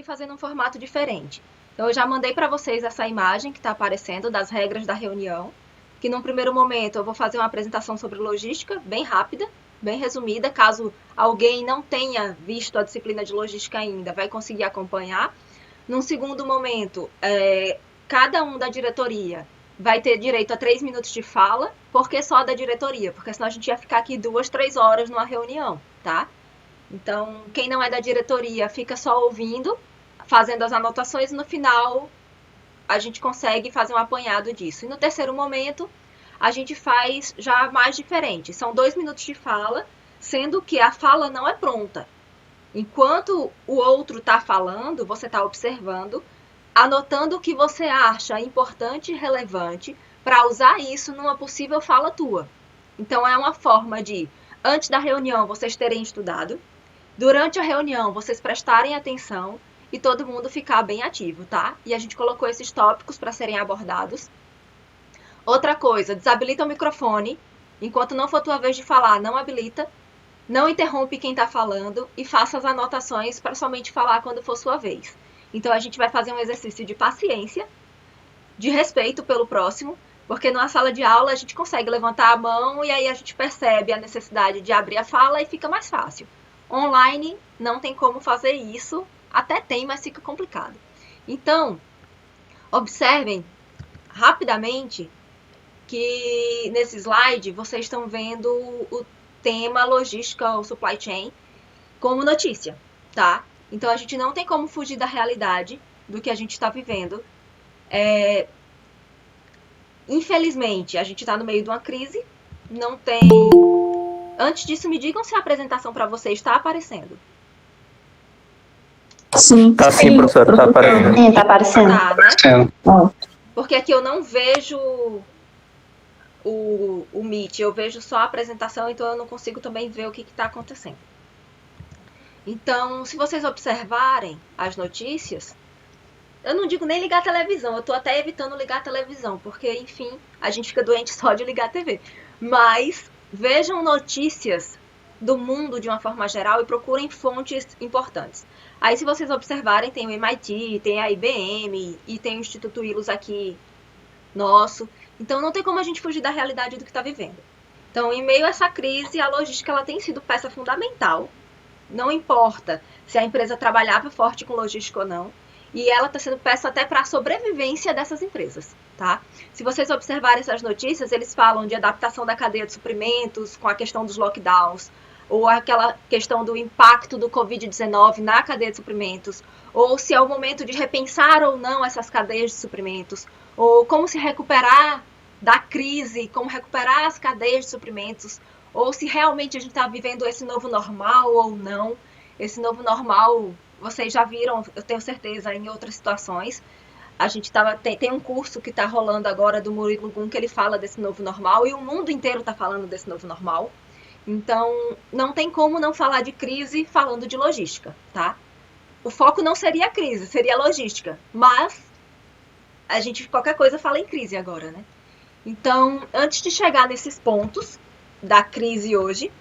fazer num formato diferente. Então, eu já mandei para vocês essa imagem que está aparecendo das regras da reunião, que num primeiro momento eu vou fazer uma apresentação sobre logística, bem rápida, bem resumida, caso alguém não tenha visto a disciplina de logística ainda, vai conseguir acompanhar. Num segundo momento, cada um da diretoria vai ter direito a 3 minutos de fala, porque só da diretoria, porque senão a gente ia ficar aqui 2, 3 horas numa reunião, tá? Então, quem não é da diretoria fica só ouvindo, fazendo as anotações, e no final a gente consegue fazer um apanhado disso. E no terceiro momento, a gente faz já mais diferente. São 2 minutos de fala, sendo que a fala não é pronta. Enquanto o outro está falando, você está observando, anotando o que você acha importante e relevante para usar isso numa possível fala tua. Então, é uma forma de, antes da reunião, vocês terem estudado, durante a reunião, vocês prestarem atenção e todo mundo ficar bem ativo, tá? E a gente colocou esses tópicos para serem abordados. Outra coisa, desabilita o microfone. Enquanto não for tua vez de falar, não habilita. Não interrompe quem está falando e faça as anotações para somente falar quando for sua vez. Então, a gente vai fazer um exercício de paciência, de respeito pelo próximo, porque numa sala de aula a gente consegue levantar a mão e aí a gente percebe a necessidade de abrir a fala e fica mais fácil. Online não tem como fazer isso, até tem, mas fica complicado. Então, observem rapidamente que nesse slide vocês estão vendo o tema logística ou supply chain como notícia, tá? Então, a gente não tem como fugir da realidade do que a gente está vivendo. Infelizmente, a gente está no meio de uma crise, não tem... Antes disso, me digam se a apresentação para vocês está aparecendo. Sim. Tá sim, professora, tá aparecendo. Sim, tá aparecendo. Tá, né? Ó, Porque aqui eu não vejo o Meet, eu vejo só a apresentação, então eu não consigo também ver o que está acontecendo. Então, se vocês observarem as notícias, eu não digo nem ligar a televisão, eu tô até evitando ligar a televisão, porque, enfim, a gente fica doente só de ligar a TV. Mas vejam notícias do mundo de uma forma geral e procurem fontes importantes. Aí, se vocês observarem, tem o MIT, tem a IBM e tem o Instituto Ilus aqui nosso. Então, não tem como a gente fugir da realidade do que está vivendo. Então, em meio a essa crise, a logística ela tem sido peça fundamental. Não importa se a empresa trabalhava forte com logística ou não. E ela está sendo peça até para a sobrevivência dessas empresas, tá? Se vocês observarem essas notícias, eles falam de adaptação da cadeia de suprimentos com a questão dos lockdowns, ou aquela questão do impacto do Covid-19 na cadeia de suprimentos, ou se é o momento de repensar ou não essas cadeias de suprimentos, ou como se recuperar da crise, como recuperar as cadeias de suprimentos, ou se realmente a gente está vivendo esse novo normal ou não. Esse novo normal, vocês já viram, eu tenho certeza, em outras situações. A gente tem um curso que está rolando agora do Murilo Gun, que ele fala desse novo normal, e o mundo inteiro está falando desse novo normal. Então, não tem como não falar de crise falando de logística, tá? O foco não seria a crise, seria a logística. Mas, a gente, qualquer coisa, fala em crise agora, né? Então, antes de chegar nesses pontos da crise hoje,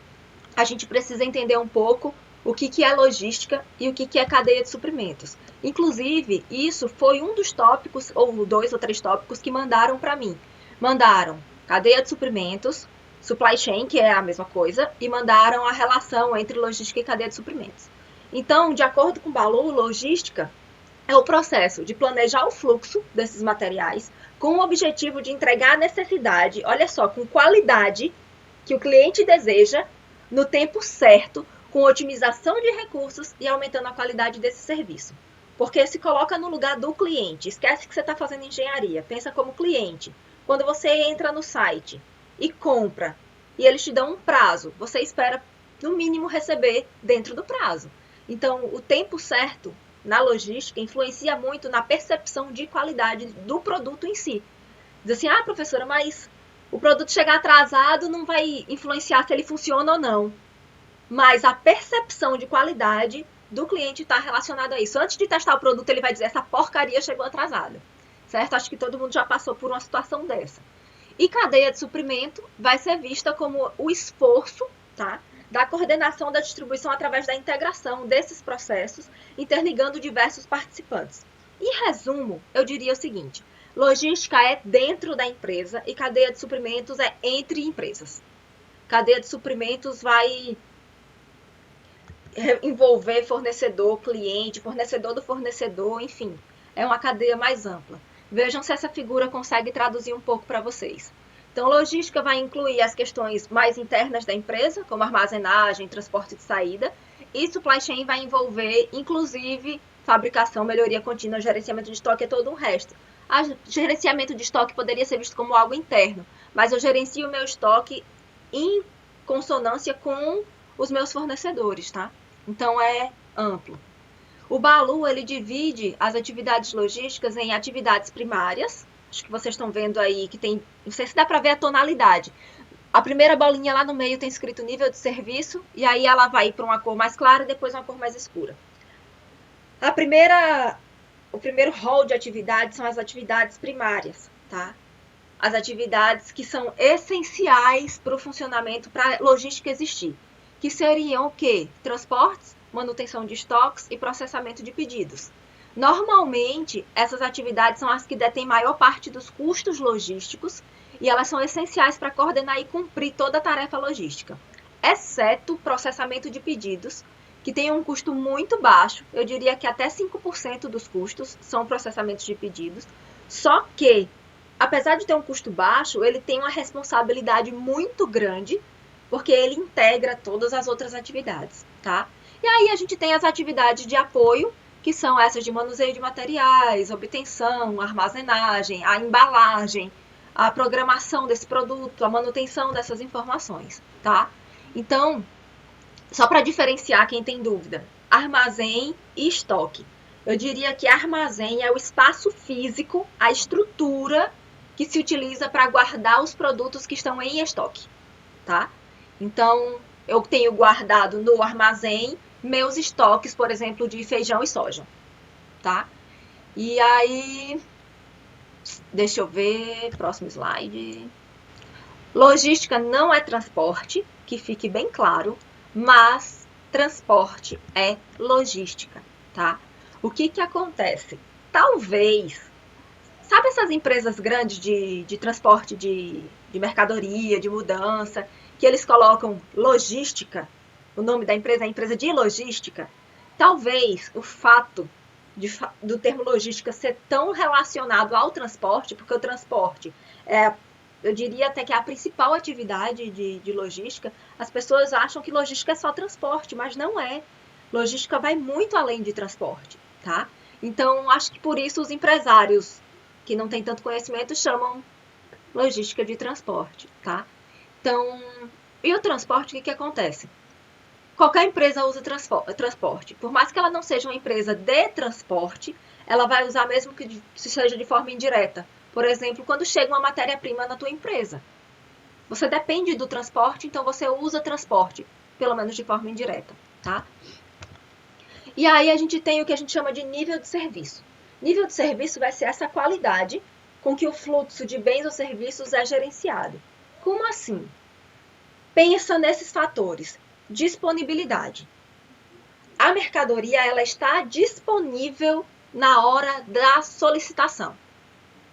a gente precisa entender um pouco o que é logística e o que é cadeia de suprimentos. Inclusive, isso foi um dos tópicos, ou 2 ou 3 tópicos, que mandaram para mim. Mandaram cadeia de suprimentos, supply chain, que é a mesma coisa, e mandaram a relação entre logística e cadeia de suprimentos. Então, de acordo com o Balu, logística é o processo de planejar o fluxo desses materiais com o objetivo de entregar a necessidade, olha só, com qualidade que o cliente deseja, no tempo certo, com otimização de recursos e aumentando a qualidade desse serviço. Porque se coloca no lugar do cliente, esquece que você está fazendo engenharia, pensa como cliente. Quando você entra no site e compra, e eles te dão um prazo, você espera, no mínimo, receber dentro do prazo. Então, o tempo certo na logística influencia muito na percepção de qualidade do produto em si. Diz assim, professora, mas o produto chegar atrasado não vai influenciar se ele funciona ou não. Mas a percepção de qualidade do cliente está relacionada a isso. Antes de testar o produto, ele vai dizer, essa porcaria chegou atrasada. Certo? Acho que todo mundo já passou por uma situação dessa. E cadeia de suprimento vai ser vista como o esforço, tá, da coordenação da distribuição através da integração desses processos, interligando diversos participantes. Em resumo, eu diria o seguinte: logística é dentro da empresa e cadeia de suprimentos é entre empresas. Cadeia de suprimentos vai envolver fornecedor, cliente, fornecedor do fornecedor, enfim, é uma cadeia mais ampla. Vejam se essa figura consegue traduzir um pouco para vocês. Então, logística vai incluir as questões mais internas da empresa, como armazenagem, transporte de saída, e supply chain vai envolver, inclusive, fabricação, melhoria contínua, gerenciamento de estoque e todo o resto. Gerenciamento de estoque poderia ser visto como algo interno, mas eu gerencio o meu estoque em consonância com os meus fornecedores, tá? Então é amplo. O Balu, ele divide as atividades logísticas em atividades primárias. Acho que vocês estão vendo aí que tem, não sei se dá para ver a tonalidade. A primeira bolinha lá no meio tem escrito nível de serviço e aí ela vai para uma cor mais clara e depois uma cor mais escura. O primeiro rol de atividades são as atividades primárias, tá? As atividades que são essenciais para o funcionamento, para a logística existir, que seriam o quê? Transportes, manutenção de estoques e processamento de pedidos. Normalmente, essas atividades são as que detêm maior parte dos custos logísticos e elas são essenciais para coordenar e cumprir toda a tarefa logística, exceto o processamento de pedidos, que tem um custo muito baixo, eu diria que até 5% dos custos são processamentos de pedidos, só que, apesar de ter um custo baixo, ele tem uma responsabilidade muito grande, porque ele integra todas as outras atividades, tá? E aí a gente tem as atividades de apoio, que são essas de manuseio de materiais, obtenção, armazenagem, a embalagem, a programação desse produto, a manutenção dessas informações, tá? Então, só para diferenciar quem tem dúvida, armazém e estoque. Eu diria que armazém é o espaço físico, a estrutura que se utiliza para guardar os produtos que estão em estoque, tá? Então, eu tenho guardado no armazém meus estoques, por exemplo, de feijão e soja, tá? E aí, deixa eu ver, próximo slide. Logística não é transporte, que fique bem claro, mas transporte é logística, tá? O que que acontece? Talvez, sabe essas empresas grandes de transporte de mercadoria, de mudança, que eles colocam logística? O nome da empresa é empresa de logística. Talvez o fato do termo logística ser tão relacionado ao transporte, porque o transporte é, eu diria até que é a principal atividade de logística, as pessoas acham que logística é só transporte, mas não é. Logística vai muito além de transporte, tá? Então, acho que por isso os empresários que não têm tanto conhecimento chamam logística de transporte, tá? Então, e o transporte, o que acontece? Qualquer empresa usa transporte. Por mais que ela não seja uma empresa de transporte, ela vai usar mesmo que seja de forma indireta. Por exemplo, quando chega uma matéria-prima na tua empresa. Você depende do transporte, então você usa transporte, pelo menos de forma indireta, tá? E aí a gente tem o que a gente chama de nível de serviço. Nível de serviço vai ser essa qualidade com que o fluxo de bens ou serviços é gerenciado. Como assim? Pensa nesses fatores. Disponibilidade. A mercadoria ela está disponível na hora da solicitação.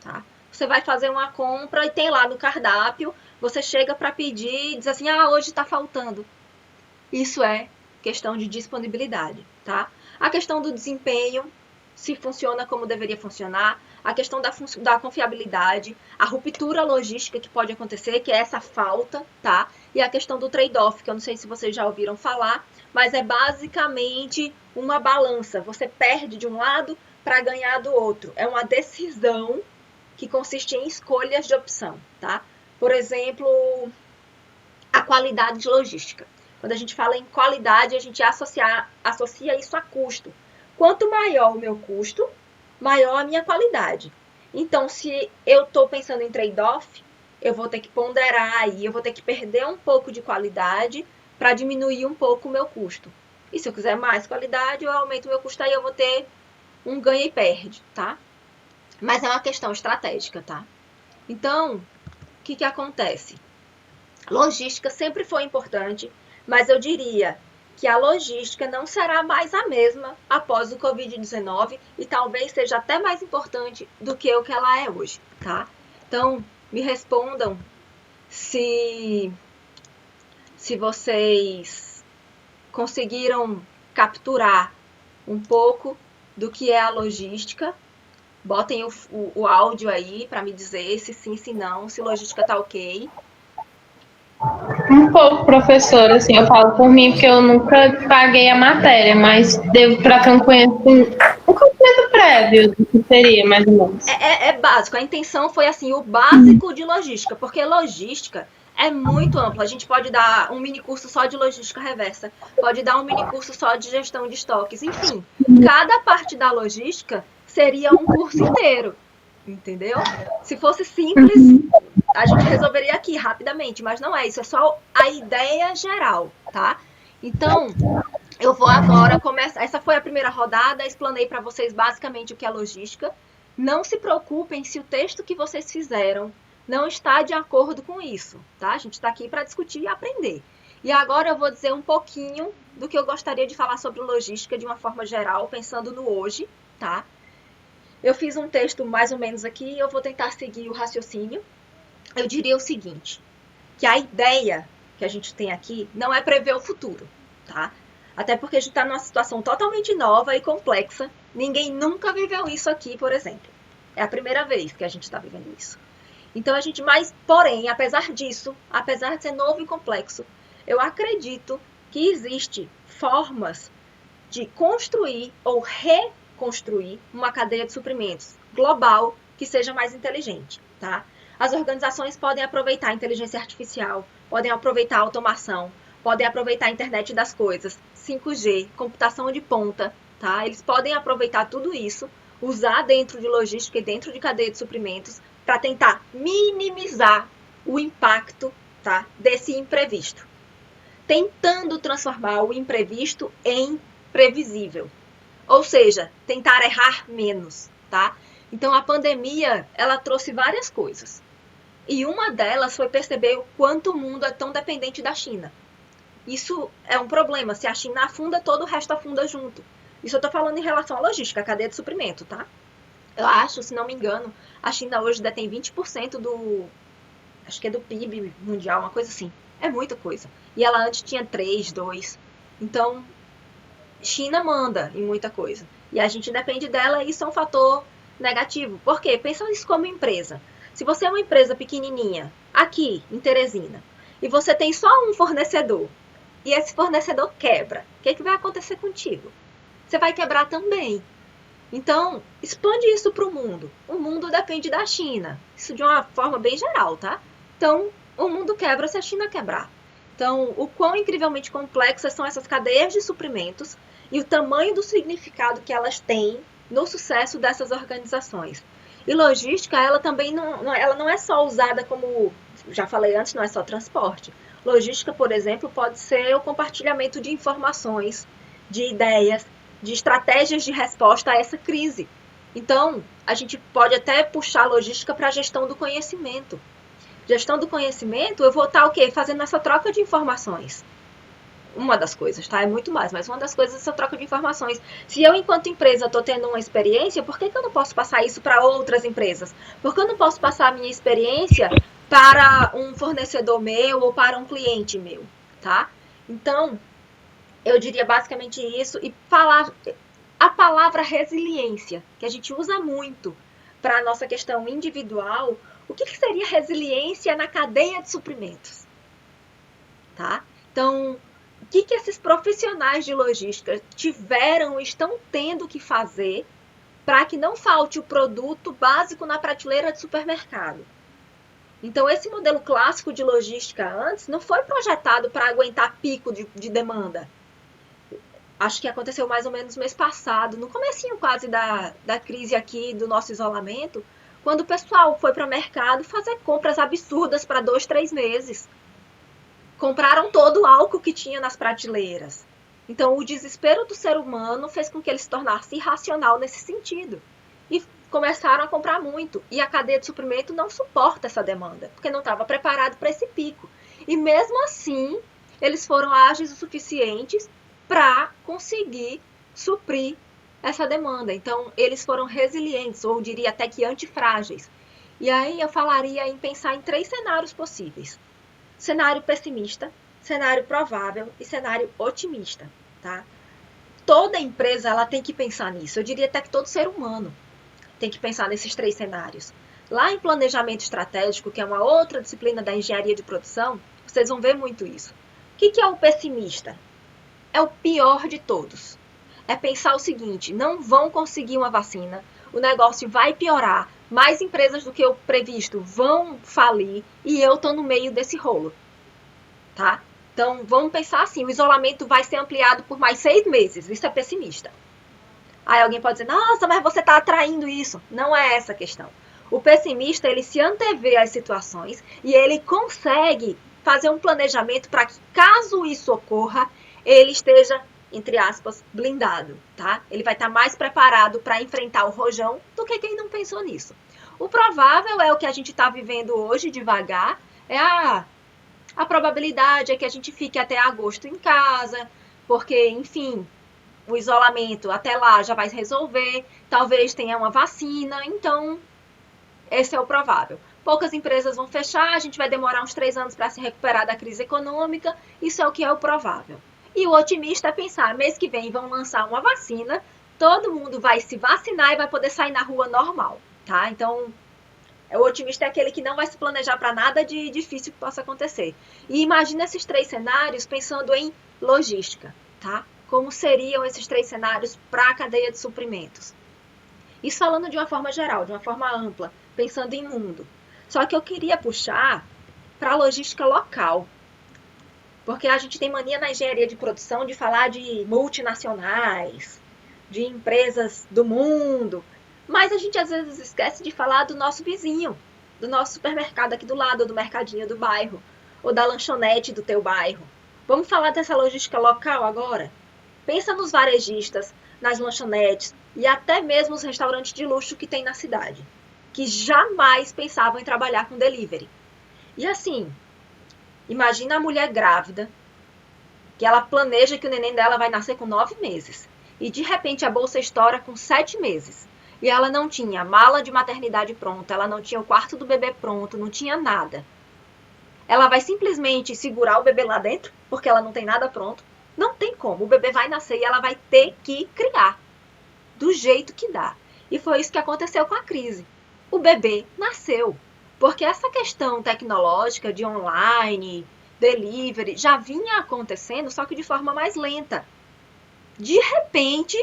Tá? Você vai fazer uma compra e tem lá no cardápio, você chega para pedir e diz assim, hoje está faltando. Isso é questão de disponibilidade, tá? A questão do desempenho, se funciona como deveria funcionar, a questão da confiabilidade, a ruptura logística que pode acontecer, que é essa falta, tá? E a questão do trade-off, que eu não sei se vocês já ouviram falar, mas é basicamente uma balança. Você perde de um lado para ganhar do outro. É uma decisão que consiste em escolhas de opção, tá? Por exemplo, a qualidade de logística. Quando a gente fala em qualidade, a gente associa isso a custo. Quanto maior o meu custo, maior a minha qualidade. Então, se eu estou pensando em trade-off, eu vou ter que ponderar aí, eu vou ter que perder um pouco de qualidade para diminuir um pouco o meu custo. E se eu quiser mais qualidade, eu aumento o meu custo, aí eu vou ter um ganha e perde, tá? Mas é uma questão estratégica, tá? Então, o que acontece? Logística sempre foi importante, Mas eu diria que a logística não será mais a mesma após o Covid-19 e talvez seja até mais importante do que o que ela é hoje, tá? Então, me respondam se vocês conseguiram capturar um pouco do que é a logística. Botem o áudio aí para me dizer se sim, se não, se logística tá ok. Um pouco, professor, assim, eu falo por mim porque eu nunca paguei a matéria, mas devo para ter um conhecimento prévio do que seria, mais ou menos. É básico, a intenção foi assim, o básico de logística, porque logística é muito amplo. A gente pode dar um mini curso só de logística reversa, pode dar um mini curso só de gestão de estoques, enfim. Cada parte da logística seria um curso inteiro, entendeu? Se fosse simples, a gente resolveria aqui rapidamente, mas não é isso, é só a ideia geral, tá? Então, eu vou agora começar. Essa foi a primeira rodada, explanei para vocês basicamente o que é logística. Não se preocupem se o texto que vocês fizeram não está de acordo com isso, tá? A gente está aqui para discutir e aprender. E agora eu vou dizer um pouquinho do que eu gostaria de falar sobre logística de uma forma geral, pensando no hoje, tá? Eu fiz um texto mais ou menos aqui, eu vou tentar seguir o raciocínio. Eu diria o seguinte, que a ideia que a gente tem aqui não é prever o futuro, tá? Até porque a gente está numa situação totalmente nova e complexa. Ninguém nunca viveu isso aqui, por exemplo. É a primeira vez que a gente está vivendo isso. Então porém, apesar disso, apesar de ser novo e complexo, eu acredito que existe formas de construir ou reconstruir uma cadeia de suprimentos global que seja mais inteligente, tá? As organizações podem aproveitar a inteligência artificial, podem aproveitar a automação, podem aproveitar a internet das coisas, 5G, computação de ponta, tá? Eles podem aproveitar tudo isso, usar dentro de logística e dentro de cadeia de suprimentos para tentar minimizar o impacto, tá, desse imprevisto, tentando transformar o imprevisto em previsível. Ou seja, tentar errar menos, tá? Então a pandemia, ela trouxe várias coisas. E uma delas foi perceber o quanto o mundo é tão dependente da China. Isso é um problema. Se a China afunda, todo o resto afunda junto. Isso eu tô falando em relação à logística, a cadeia de suprimento, tá? Eu acho, se não me engano, a China hoje detém 20% acho que é do PIB mundial, uma coisa assim. É muita coisa. E ela antes tinha 3, 2. Então, China manda em muita coisa. E a gente depende dela e isso é um fator negativo. Por quê? Pensa isso como empresa. Se você é uma empresa pequenininha, aqui em Teresina, e você tem só um fornecedor, e esse fornecedor quebra, o que vai acontecer contigo? Você vai quebrar também. Então, expande isso para o mundo. O mundo depende da China. Isso de uma forma bem geral, tá? Então, o mundo quebra se a China quebrar. Então, o quão incrivelmente complexas são essas cadeias de suprimentos e o tamanho do significado que elas têm no sucesso dessas organizações. E logística, ela também ela não é só usada como, já falei antes, não é só transporte. Logística, por exemplo, pode ser o compartilhamento de informações, de ideias, de estratégias de resposta a essa crise. Então, a gente pode até puxar a logística para a gestão do conhecimento. Gestão do conhecimento, eu vou estar o quê? Fazendo essa troca de informações. Uma das coisas, tá? É muito mais, mas uma das coisas é essa troca de informações. Se eu, enquanto empresa, estou tendo uma experiência, por que eu não posso passar isso para outras empresas? Por que eu não posso passar a minha experiência para um fornecedor meu ou para um cliente meu, tá? Então, eu diria basicamente isso. E a palavra resiliência, que a gente usa muito para a nossa questão individual, o que seria resiliência na cadeia de suprimentos? Tá? Então, o que esses profissionais de logística tiveram e estão tendo que fazer para que não falte o produto básico na prateleira de supermercado? Então, esse modelo clássico de logística antes não foi projetado para aguentar pico de demanda. Acho que aconteceu mais ou menos no mês passado, no comecinho quase da crise aqui, do nosso isolamento, quando o pessoal foi para o mercado fazer compras absurdas para 2, 3 meses. Compraram todo o álcool que tinha nas prateleiras. Então, o desespero do ser humano fez com que ele se tornasse irracional nesse sentido. E começaram a comprar muito. E a cadeia de suprimento não suporta essa demanda, porque não estava preparado para esse pico. E mesmo assim, eles foram ágeis o suficientes para conseguir suprir essa demanda. Então, eles foram resilientes, ou diria até que antifrágeis. E aí eu falaria em pensar em 3 cenários possíveis. Cenário pessimista, cenário provável e cenário otimista, tá? Toda empresa ela tem que pensar nisso. Eu diria até que todo ser humano tem que pensar nesses 3 cenários. Lá em planejamento estratégico, que é uma outra disciplina da engenharia de produção, vocês vão ver muito isso. O que é o pessimista? É o pior de todos. É pensar o seguinte: não vão conseguir uma vacina, o negócio vai piorar, mais empresas do que o previsto vão falir e eu estou no meio desse rolo, tá? Então, vamos pensar assim, o isolamento vai ser ampliado por mais 6 meses, isso é pessimista. Aí alguém pode dizer, nossa, mas você está atraindo isso. Não é essa a questão. O pessimista, ele se antevê às situações e ele consegue fazer um planejamento para que, caso isso ocorra, ele esteja, entre aspas, blindado, tá? Ele vai estar mais preparado para enfrentar o rojão do que quem não pensou nisso. O provável é o que a gente está vivendo hoje, devagar, é a probabilidade é que a gente fique até agosto em casa, porque, enfim, o isolamento até lá já vai se resolver, talvez tenha uma vacina, então esse é o provável. Poucas empresas vão fechar, a gente vai demorar uns 3 anos para se recuperar da crise econômica, isso é o que é o provável. E o otimista é pensar, mês que vem vão lançar uma vacina, todo mundo vai se vacinar e vai poder sair na rua normal, tá? Então, o otimista é aquele que não vai se planejar para nada de difícil que possa acontecer. E imagina esses 3 cenários pensando em logística, tá? Como seriam esses 3 cenários para a cadeia de suprimentos. Isso falando de uma forma geral, de uma forma ampla, pensando em mundo. Só que eu queria puxar para a logística local. Porque a gente tem mania na engenharia de produção de falar de multinacionais, de empresas do mundo, mas a gente às vezes esquece de falar do nosso vizinho, do nosso supermercado aqui do lado, do mercadinho do bairro, ou da lanchonete do teu bairro. Vamos falar dessa logística local agora? Pensa nos varejistas, nas lanchonetes e até mesmo os restaurantes de luxo que tem na cidade, que jamais pensavam em trabalhar com delivery. E assim, imagina a mulher grávida, que ela planeja que o neném dela vai nascer com 9 meses, e de repente a bolsa estoura com 7 meses. E ela não tinha mala de maternidade pronta, ela não tinha o quarto do bebê pronto, não tinha nada. Ela vai simplesmente segurar o bebê lá dentro, porque ela não tem nada pronto. Não tem como, o bebê vai nascer e ela vai ter que criar, do jeito que dá. E foi isso que aconteceu com a crise. O bebê nasceu, porque essa questão tecnológica de online, delivery, já vinha acontecendo, só que de forma mais lenta. De repente,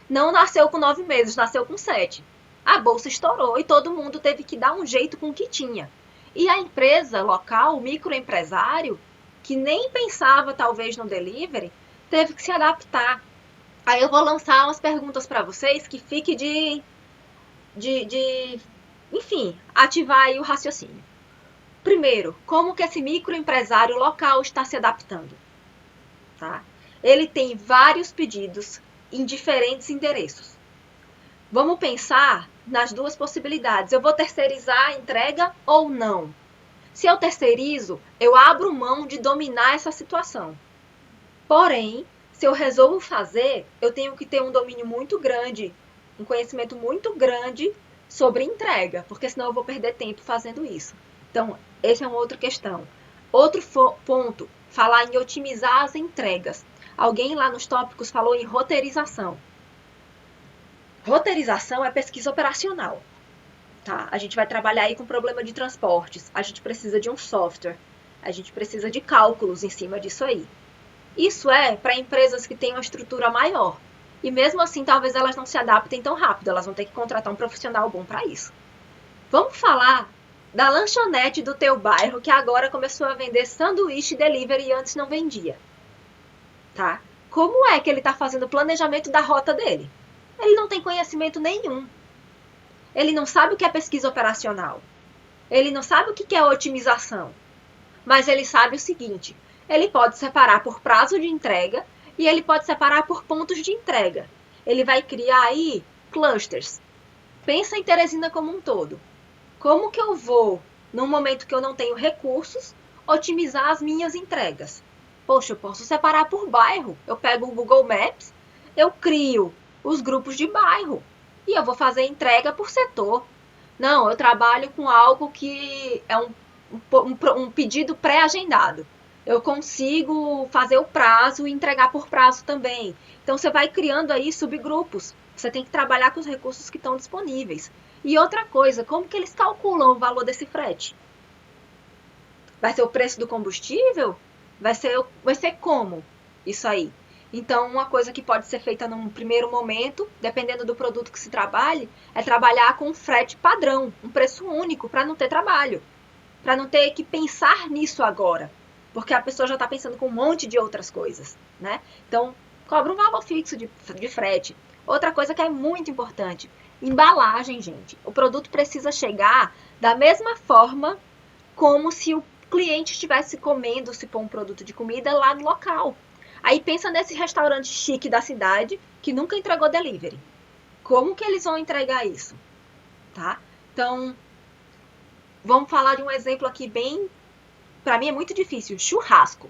não nasceu com 9 meses, nasceu com 7. A bolsa estourou e todo mundo teve que dar um jeito com o que tinha. E a empresa local, o microempresário, que nem pensava talvez no delivery, teve que se adaptar. Aí eu vou lançar umas perguntas para vocês que fique enfim, ativar aí o raciocínio. Primeiro, como que esse microempresário local está se adaptando? Tá? Ele tem vários pedidos em diferentes endereços. Vamos pensar nas 2 possibilidades. Eu vou terceirizar a entrega ou não? Se eu terceirizo, eu abro mão de dominar essa situação. Porém, se eu resolvo fazer, eu tenho que ter um domínio muito grande, um conhecimento muito grande sobre entrega, porque senão eu vou perder tempo fazendo isso. Então, essa é uma outra questão. Outro ponto, falar em otimizar as entregas. Alguém lá nos tópicos falou em roteirização. Roteirização é pesquisa operacional. Tá? A gente vai trabalhar aí com problema de transportes, a gente precisa de um software, a gente precisa de cálculos em cima disso aí. Isso é para empresas que têm uma estrutura maior. E mesmo assim, talvez elas não se adaptem tão rápido, elas vão ter que contratar um profissional bom para isso. Vamos falar da lanchonete do teu bairro, que agora começou a vender sanduíche delivery e antes não vendia. Tá? Como é que ele está fazendo o planejamento da rota dele? Ele não tem conhecimento nenhum. Ele não sabe o que é pesquisa operacional. Ele não sabe o que é otimização. Mas ele sabe o seguinte: ele pode separar por prazo de entrega e ele pode separar por pontos de entrega. Ele vai criar aí clusters. Pensa em Teresina como um todo. Como que eu vou, num momento que eu não tenho recursos, otimizar as minhas entregas? Poxa, eu posso separar por bairro. Eu pego o Google Maps, eu crio os grupos de bairro e eu vou fazer entrega por setor. Não, eu trabalho com algo que é um pedido pré-agendado. Eu consigo fazer o prazo e entregar por prazo também. Então você vai criando aí subgrupos. Você tem que trabalhar com os recursos que estão disponíveis. E outra coisa, como que eles calculam o valor desse frete? Vai ser o preço do combustível? Vai ser como isso aí? Então, uma coisa que pode ser feita num primeiro momento, dependendo do produto que se trabalhe, é trabalhar com um frete padrão, um preço único, para não ter trabalho. Para não ter que pensar nisso agora. Porque a pessoa já está pensando com um monte de outras coisas, né? Então, cobra um valor fixo de frete. Outra coisa que é muito importante, embalagem, gente. O produto precisa chegar da mesma forma como se o cliente estivesse comendo, se for um produto de comida, lá no local. Aí pensa nesse restaurante chique da cidade que nunca entregou delivery. Como que eles vão entregar isso? Tá? Então, vamos falar de um exemplo aqui bem... Para mim é muito difícil. Churrasco.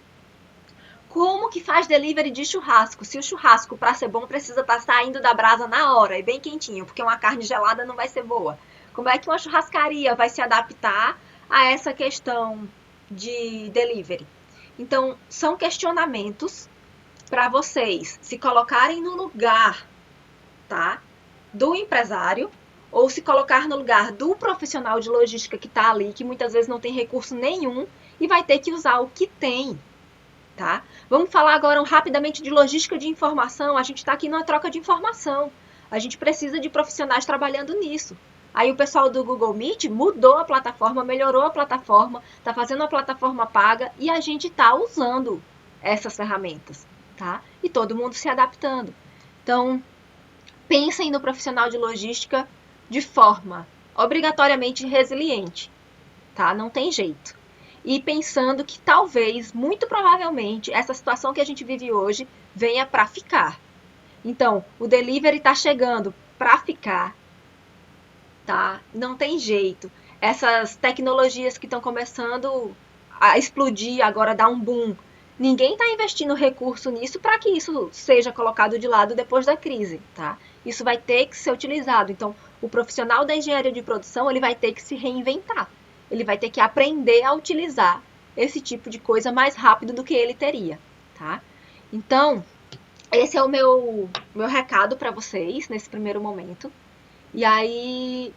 Como que faz delivery de churrasco? Se o churrasco, para ser bom, precisa estar saindo da brasa na hora e bem quentinho, porque uma carne gelada não vai ser boa. Como é que uma churrascaria vai se adaptar a essa questão de delivery? Então, são questionamentos para vocês se colocarem no lugar, tá, do empresário ou se colocar no lugar do profissional de logística que está ali, que muitas vezes não tem recurso nenhum e vai ter que usar o que tem, tá? Vamos falar agora rapidamente de logística de informação. A gente está aqui numa troca de informação. A gente precisa de profissionais trabalhando nisso. Aí o pessoal do Google Meet mudou a plataforma, melhorou a plataforma, está fazendo a plataforma paga e a gente está usando essas ferramentas, tá? E todo mundo se adaptando. Então, pensem no profissional de logística de forma obrigatoriamente resiliente, tá? Não tem jeito. E pensando que talvez, muito provavelmente, essa situação que a gente vive hoje venha para ficar. Então, o delivery está chegando para ficar, tá? Não tem jeito. Essas tecnologias que estão começando a explodir, agora dar um boom, ninguém está investindo recurso nisso para que isso seja colocado de lado depois da crise, tá? Isso vai ter que ser utilizado. Então, o profissional da engenharia de produção, ele vai ter que se reinventar. Ele vai ter que aprender a utilizar esse tipo de coisa mais rápido do que ele teria, tá? Então, esse é o meu recado para vocês nesse primeiro momento. E aí,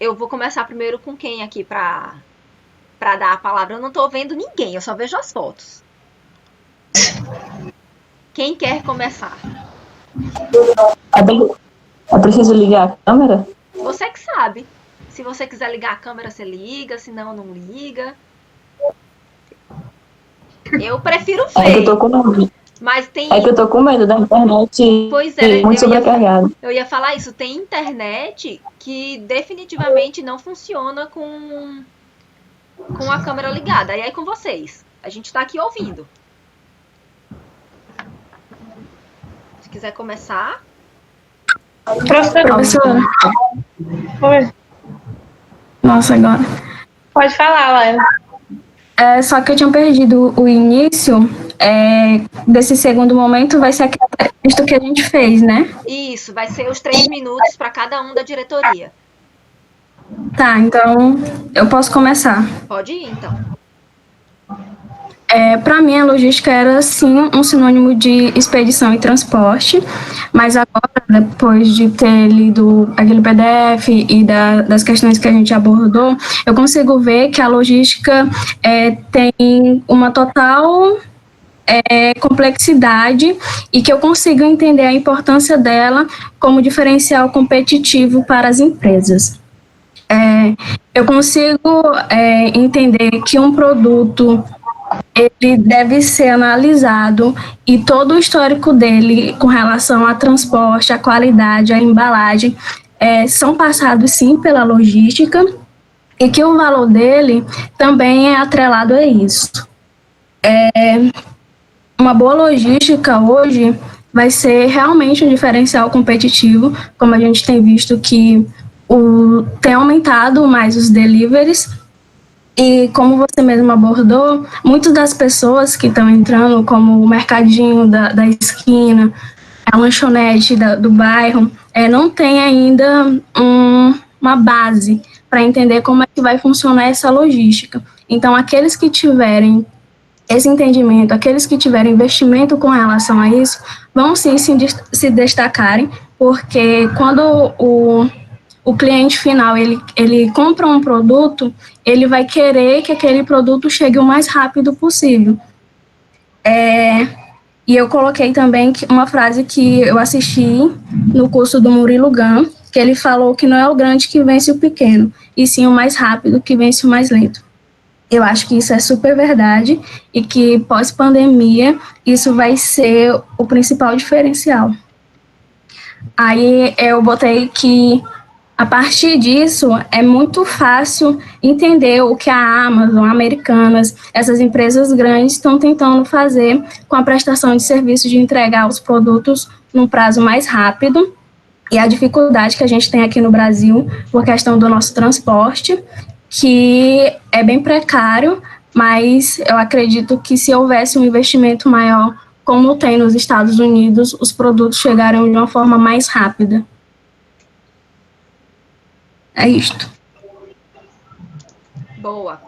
eu vou começar primeiro com quem aqui para dar a palavra? Eu não tô vendo ninguém, eu só vejo as fotos. Quem quer começar? É preciso ligar a câmera? Você que sabe. Se você quiser ligar a câmera, você liga. Se não, não liga. Eu prefiro ver. É que eu tô com medo. Mas tem... É que eu tô com medo da internet. Pois é, muito sobrecarregada. Eu ia falar isso. Tem internet que definitivamente não funciona com a câmera ligada. Aí é com vocês. A gente tá aqui ouvindo. Se quiser começar. Professora. Oi. Nossa, agora. Pode falar, Laila. Só que eu tinha perdido o início desse segundo momento, vai ser aquela entrevista que a gente fez, né? Isso, vai ser os 3 minutos para cada um da diretoria. Tá, então eu posso começar. Pode ir, então. Para mim, a logística era, sim, um sinônimo de expedição e transporte, mas agora, depois de ter lido aquele PDF e das questões que a gente abordou, eu consigo ver que a logística tem uma total complexidade e que eu consigo entender a importância dela como diferencial competitivo para as empresas. Eu consigo entender que um produto ele deve ser analisado e todo o histórico dele com relação a transporte, a qualidade, a embalagem, são passados sim pela logística e que o valor dele também é atrelado a isso. Uma boa logística hoje vai ser realmente um diferencial competitivo, como a gente tem visto que tem aumentado mais os deliveries E como você mesmo abordou, muitas das pessoas que estão entrando, como o mercadinho da esquina, a lanchonete do bairro, não tem ainda uma base para entender como é que vai funcionar essa logística. Então, aqueles que tiverem esse entendimento, aqueles que tiverem investimento com relação a isso, vão sim se destacarem, porque quando o cliente final ele compra um produto, ele vai querer que aquele produto chegue o mais rápido possível. E eu coloquei também uma frase que eu assisti no curso do Murilo Gun, que ele falou que não é o grande que vence o pequeno, e sim o mais rápido que vence o mais lento. Eu acho que isso é super verdade e que pós-pandemia isso vai ser o principal diferencial. Aí eu botei que a partir disso é muito fácil entender o que a Amazon, Americanas, essas empresas grandes estão tentando fazer com a prestação de serviço de entregar os produtos num prazo mais rápido e a dificuldade que a gente tem aqui no Brasil por questão do nosso transporte, que é bem precário, mas eu acredito que se houvesse um investimento maior, como tem nos Estados Unidos, os produtos chegariam de uma forma mais rápida. É isto. Boa.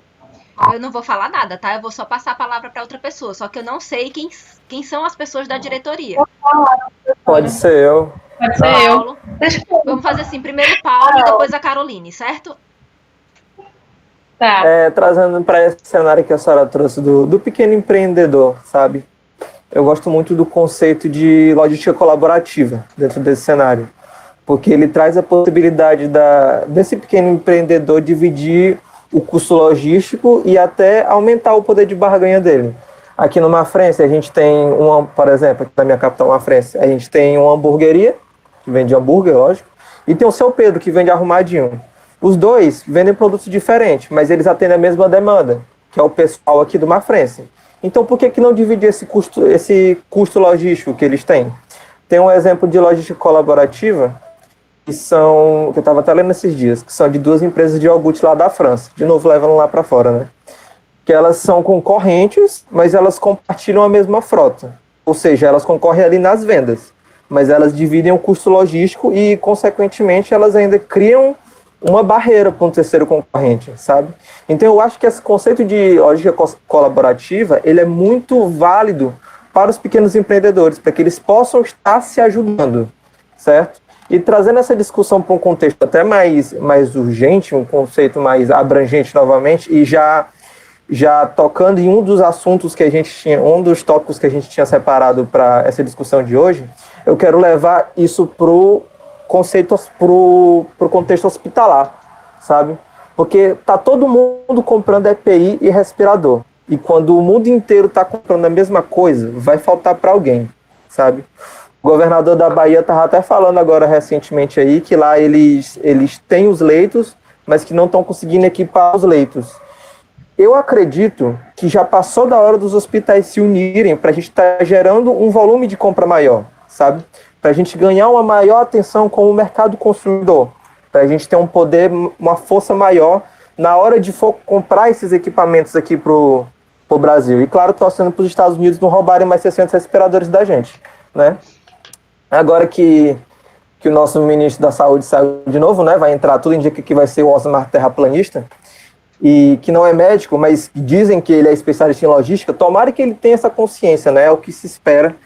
Eu não vou falar nada, tá? Eu vou só passar a palavra para outra pessoa, só que eu não sei quem são as pessoas da diretoria. Pode ser eu. Pode ser Paulo. Vamos fazer assim, primeiro o Paulo e depois a Caroline, certo? Tá. Trazendo para esse cenário que a senhora trouxe do pequeno empreendedor, sabe? Eu gosto muito do conceito de logística colaborativa dentro desse cenário, porque ele traz a possibilidade desse pequeno empreendedor dividir o custo logístico e até aumentar o poder de barganha dele. Aqui no Mafrense, a gente tem por exemplo, aqui na minha capital Mafrense, a gente tem uma hamburgueria, que vende hambúrguer, lógico, e tem o Seu Pedro, que vende arrumadinho. Os dois vendem produtos diferentes, mas eles atendem a mesma demanda, que é o pessoal aqui do Mafrense. Então, por que não dividir esse custo logístico que eles têm? Tem um exemplo de logística colaborativa, que eu estava até lendo esses dias, que são de duas empresas de iogurte lá da França, de novo levando lá para fora, né? Que elas são concorrentes, mas elas compartilham a mesma frota. Ou seja, elas concorrem ali nas vendas, mas elas dividem o custo logístico e, consequentemente, elas ainda criam uma barreira para um terceiro concorrente, sabe? Então eu acho que esse conceito de logística colaborativa, ele é muito válido para os pequenos empreendedores, para que eles possam estar se ajudando, certo? E trazendo essa discussão para um contexto até mais urgente, um conceito mais abrangente novamente, e já tocando em um dos assuntos que a gente tinha, um dos tópicos que a gente tinha separado para essa discussão de hoje, eu quero levar isso pro contexto hospitalar, sabe? Porque tá todo mundo comprando EPI e respirador. E quando o mundo inteiro tá comprando a mesma coisa, vai faltar para alguém, sabe? O governador da Bahia estava até falando agora recentemente aí que lá eles têm os leitos, mas que não estão conseguindo equipar os leitos. Eu acredito que já passou da hora dos hospitais se unirem para a gente estar gerando um volume de compra maior, sabe? Para a gente ganhar uma maior atenção com o mercado consumidor, para a gente ter um poder, uma força maior na hora de for comprar esses equipamentos aqui pro Brasil. E claro, torcendo para os Estados Unidos não roubarem mais 600 respiradores da gente, né? Agora que o nosso ministro da Saúde saiu de novo, né? Vai entrar, tudo indica que vai ser o Osmar terraplanista, e que não é médico, mas dizem que ele é especialista em logística. Tomara que ele tenha essa consciência, né? É o que se espera,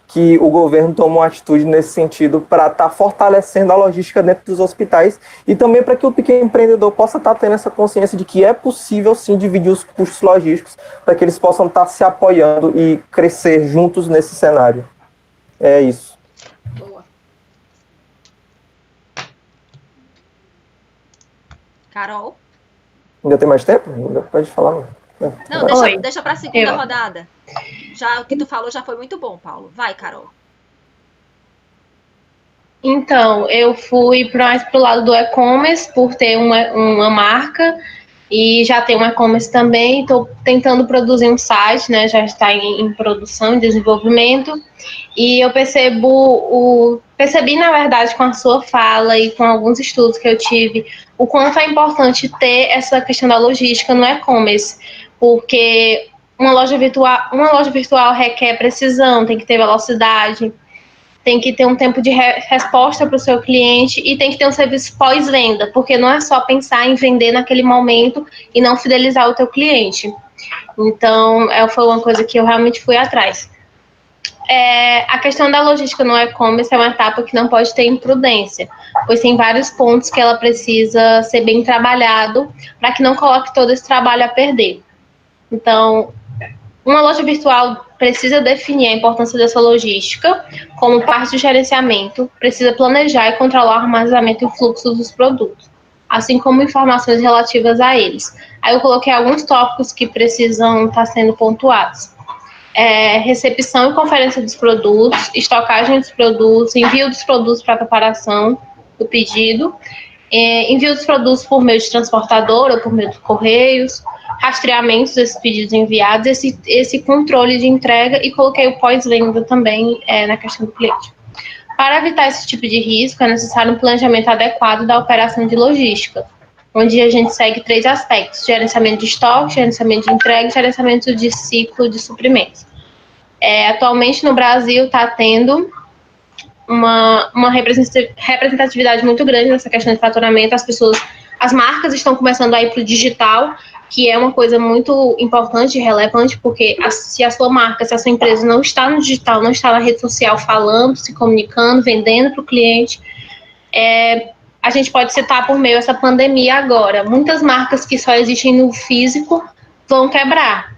que o governo tome uma atitude nesse sentido para estar fortalecendo a logística dentro dos hospitais e também para que o pequeno empreendedor possa estar tendo essa consciência de que é possível sim dividir os custos logísticos para que eles possam estar se apoiando e crescer juntos nesse cenário. É isso. Boa. Carol? Ainda tem mais tempo? Ainda pode falar. Não, deixa para a segunda rodada. Já o que tu falou já foi muito bom, Paulo. Vai, Carol. Então, eu fui mais pro lado do e-commerce, por ter uma marca, e já tenho um e-commerce também. Estou tentando produzir um site, né? Já está em produção, em desenvolvimento. E eu percebi, na verdade, com a sua fala e com alguns estudos que eu tive, o quanto é importante ter essa questão da logística no e-commerce, porque uma loja virtual requer precisão, tem que ter velocidade, tem que ter um tempo de resposta para o seu cliente e tem que ter um serviço pós-venda, porque não é só pensar em vender naquele momento e não fidelizar o teu cliente. Então, foi uma coisa que eu realmente fui atrás. A questão da logística no e-commerce é uma etapa que não pode ter imprudência, pois tem vários pontos que ela precisa ser bem trabalhado para que não coloque todo esse trabalho a perder. Então, uma loja virtual precisa definir a importância dessa logística como parte do gerenciamento, precisa planejar e controlar o armazenamento e o fluxo dos produtos, assim como informações relativas a eles. Aí eu coloquei alguns tópicos que precisam estar sendo pontuados. Recepção e conferência dos produtos, estocagem dos produtos, envio dos produtos para preparação do pedido, envio dos produtos por meio de transportadora ou por meio de correios, rastreamentos desses pedidos enviados, esse controle de entrega, e coloquei o pós-venda também na questão do cliente. Para evitar esse tipo de risco, é necessário um planejamento adequado da operação de logística, onde a gente segue 3 aspectos: gerenciamento de estoque, gerenciamento de entrega e gerenciamento de ciclo de suprimentos. Atualmente no Brasil está tendo uma representatividade muito grande nessa questão de faturamento. As marcas estão começando a ir para o digital, que é uma coisa muito importante e relevante, porque se a sua marca, se a sua empresa não está no digital, não está na rede social falando, se comunicando, vendendo para o cliente, a gente pode citar por meio dessa pandemia agora. Muitas marcas que só existem no físico vão quebrar,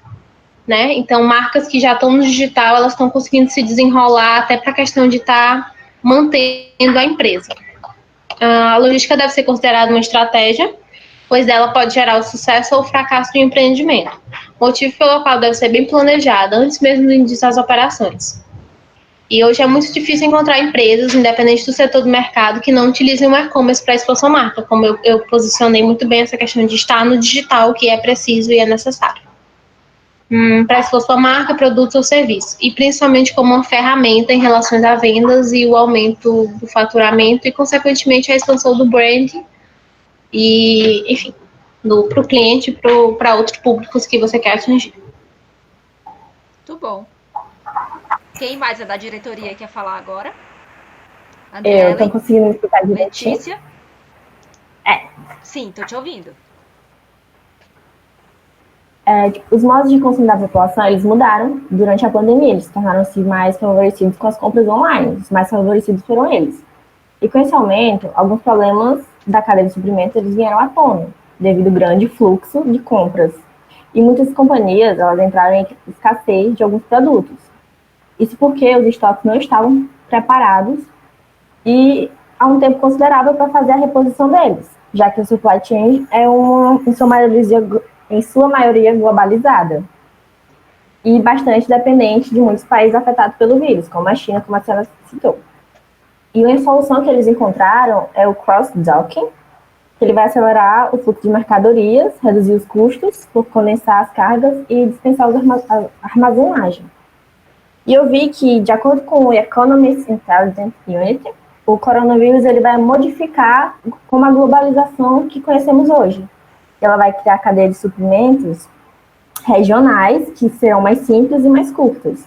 né? Então, marcas que já estão no digital, elas estão conseguindo se desenrolar até para a questão de estar mantendo a empresa. A logística deve ser considerada uma estratégia, pois dela pode gerar o sucesso ou o fracasso do empreendimento, motivo pelo qual deve ser bem planejada antes mesmo do início das operações. E hoje é muito difícil encontrar empresas, independente do setor do mercado, que não utilizem o e-commerce para expor sua marca, como eu posicionei muito bem essa questão de estar no digital, que é preciso e é necessário. Para expor sua marca, produto ou serviço, e principalmente como uma ferramenta em relação a vendas e o aumento do faturamento e, consequentemente, a expansão do brand e, enfim, para o cliente e para outros públicos que você quer atingir. Muito bom. Quem mais é da diretoria quer falar agora? Eu estou conseguindo escutar direitinho. Letícia? Sim, estou te ouvindo. Os modos de consumo da população, eles mudaram durante a pandemia. Eles tornaram-se mais favorecidos com as compras online. Os mais favorecidos foram eles. E com esse aumento, alguns problemas da cadeia de suprimentos eles vieram à tona, devido ao grande fluxo de compras. E muitas companhias elas entraram em escassez de alguns produtos. Isso porque os estoques não estavam preparados e há um tempo considerável para fazer a reposição deles, já que a supply chain é em sua maioria globalizada e bastante dependente de muitos países afetados pelo vírus, como a China, como a senhora citou. E uma solução que eles encontraram é o cross-docking, que ele vai acelerar o fluxo de mercadorias, reduzir os custos por condensar as cargas e dispensar a armazenagem. E eu vi que, de acordo com o Economist Intelligence Unit, o coronavírus ele vai modificar como a globalização que conhecemos hoje. Ela vai criar cadeia de suprimentos regionais que serão mais simples e mais curtas,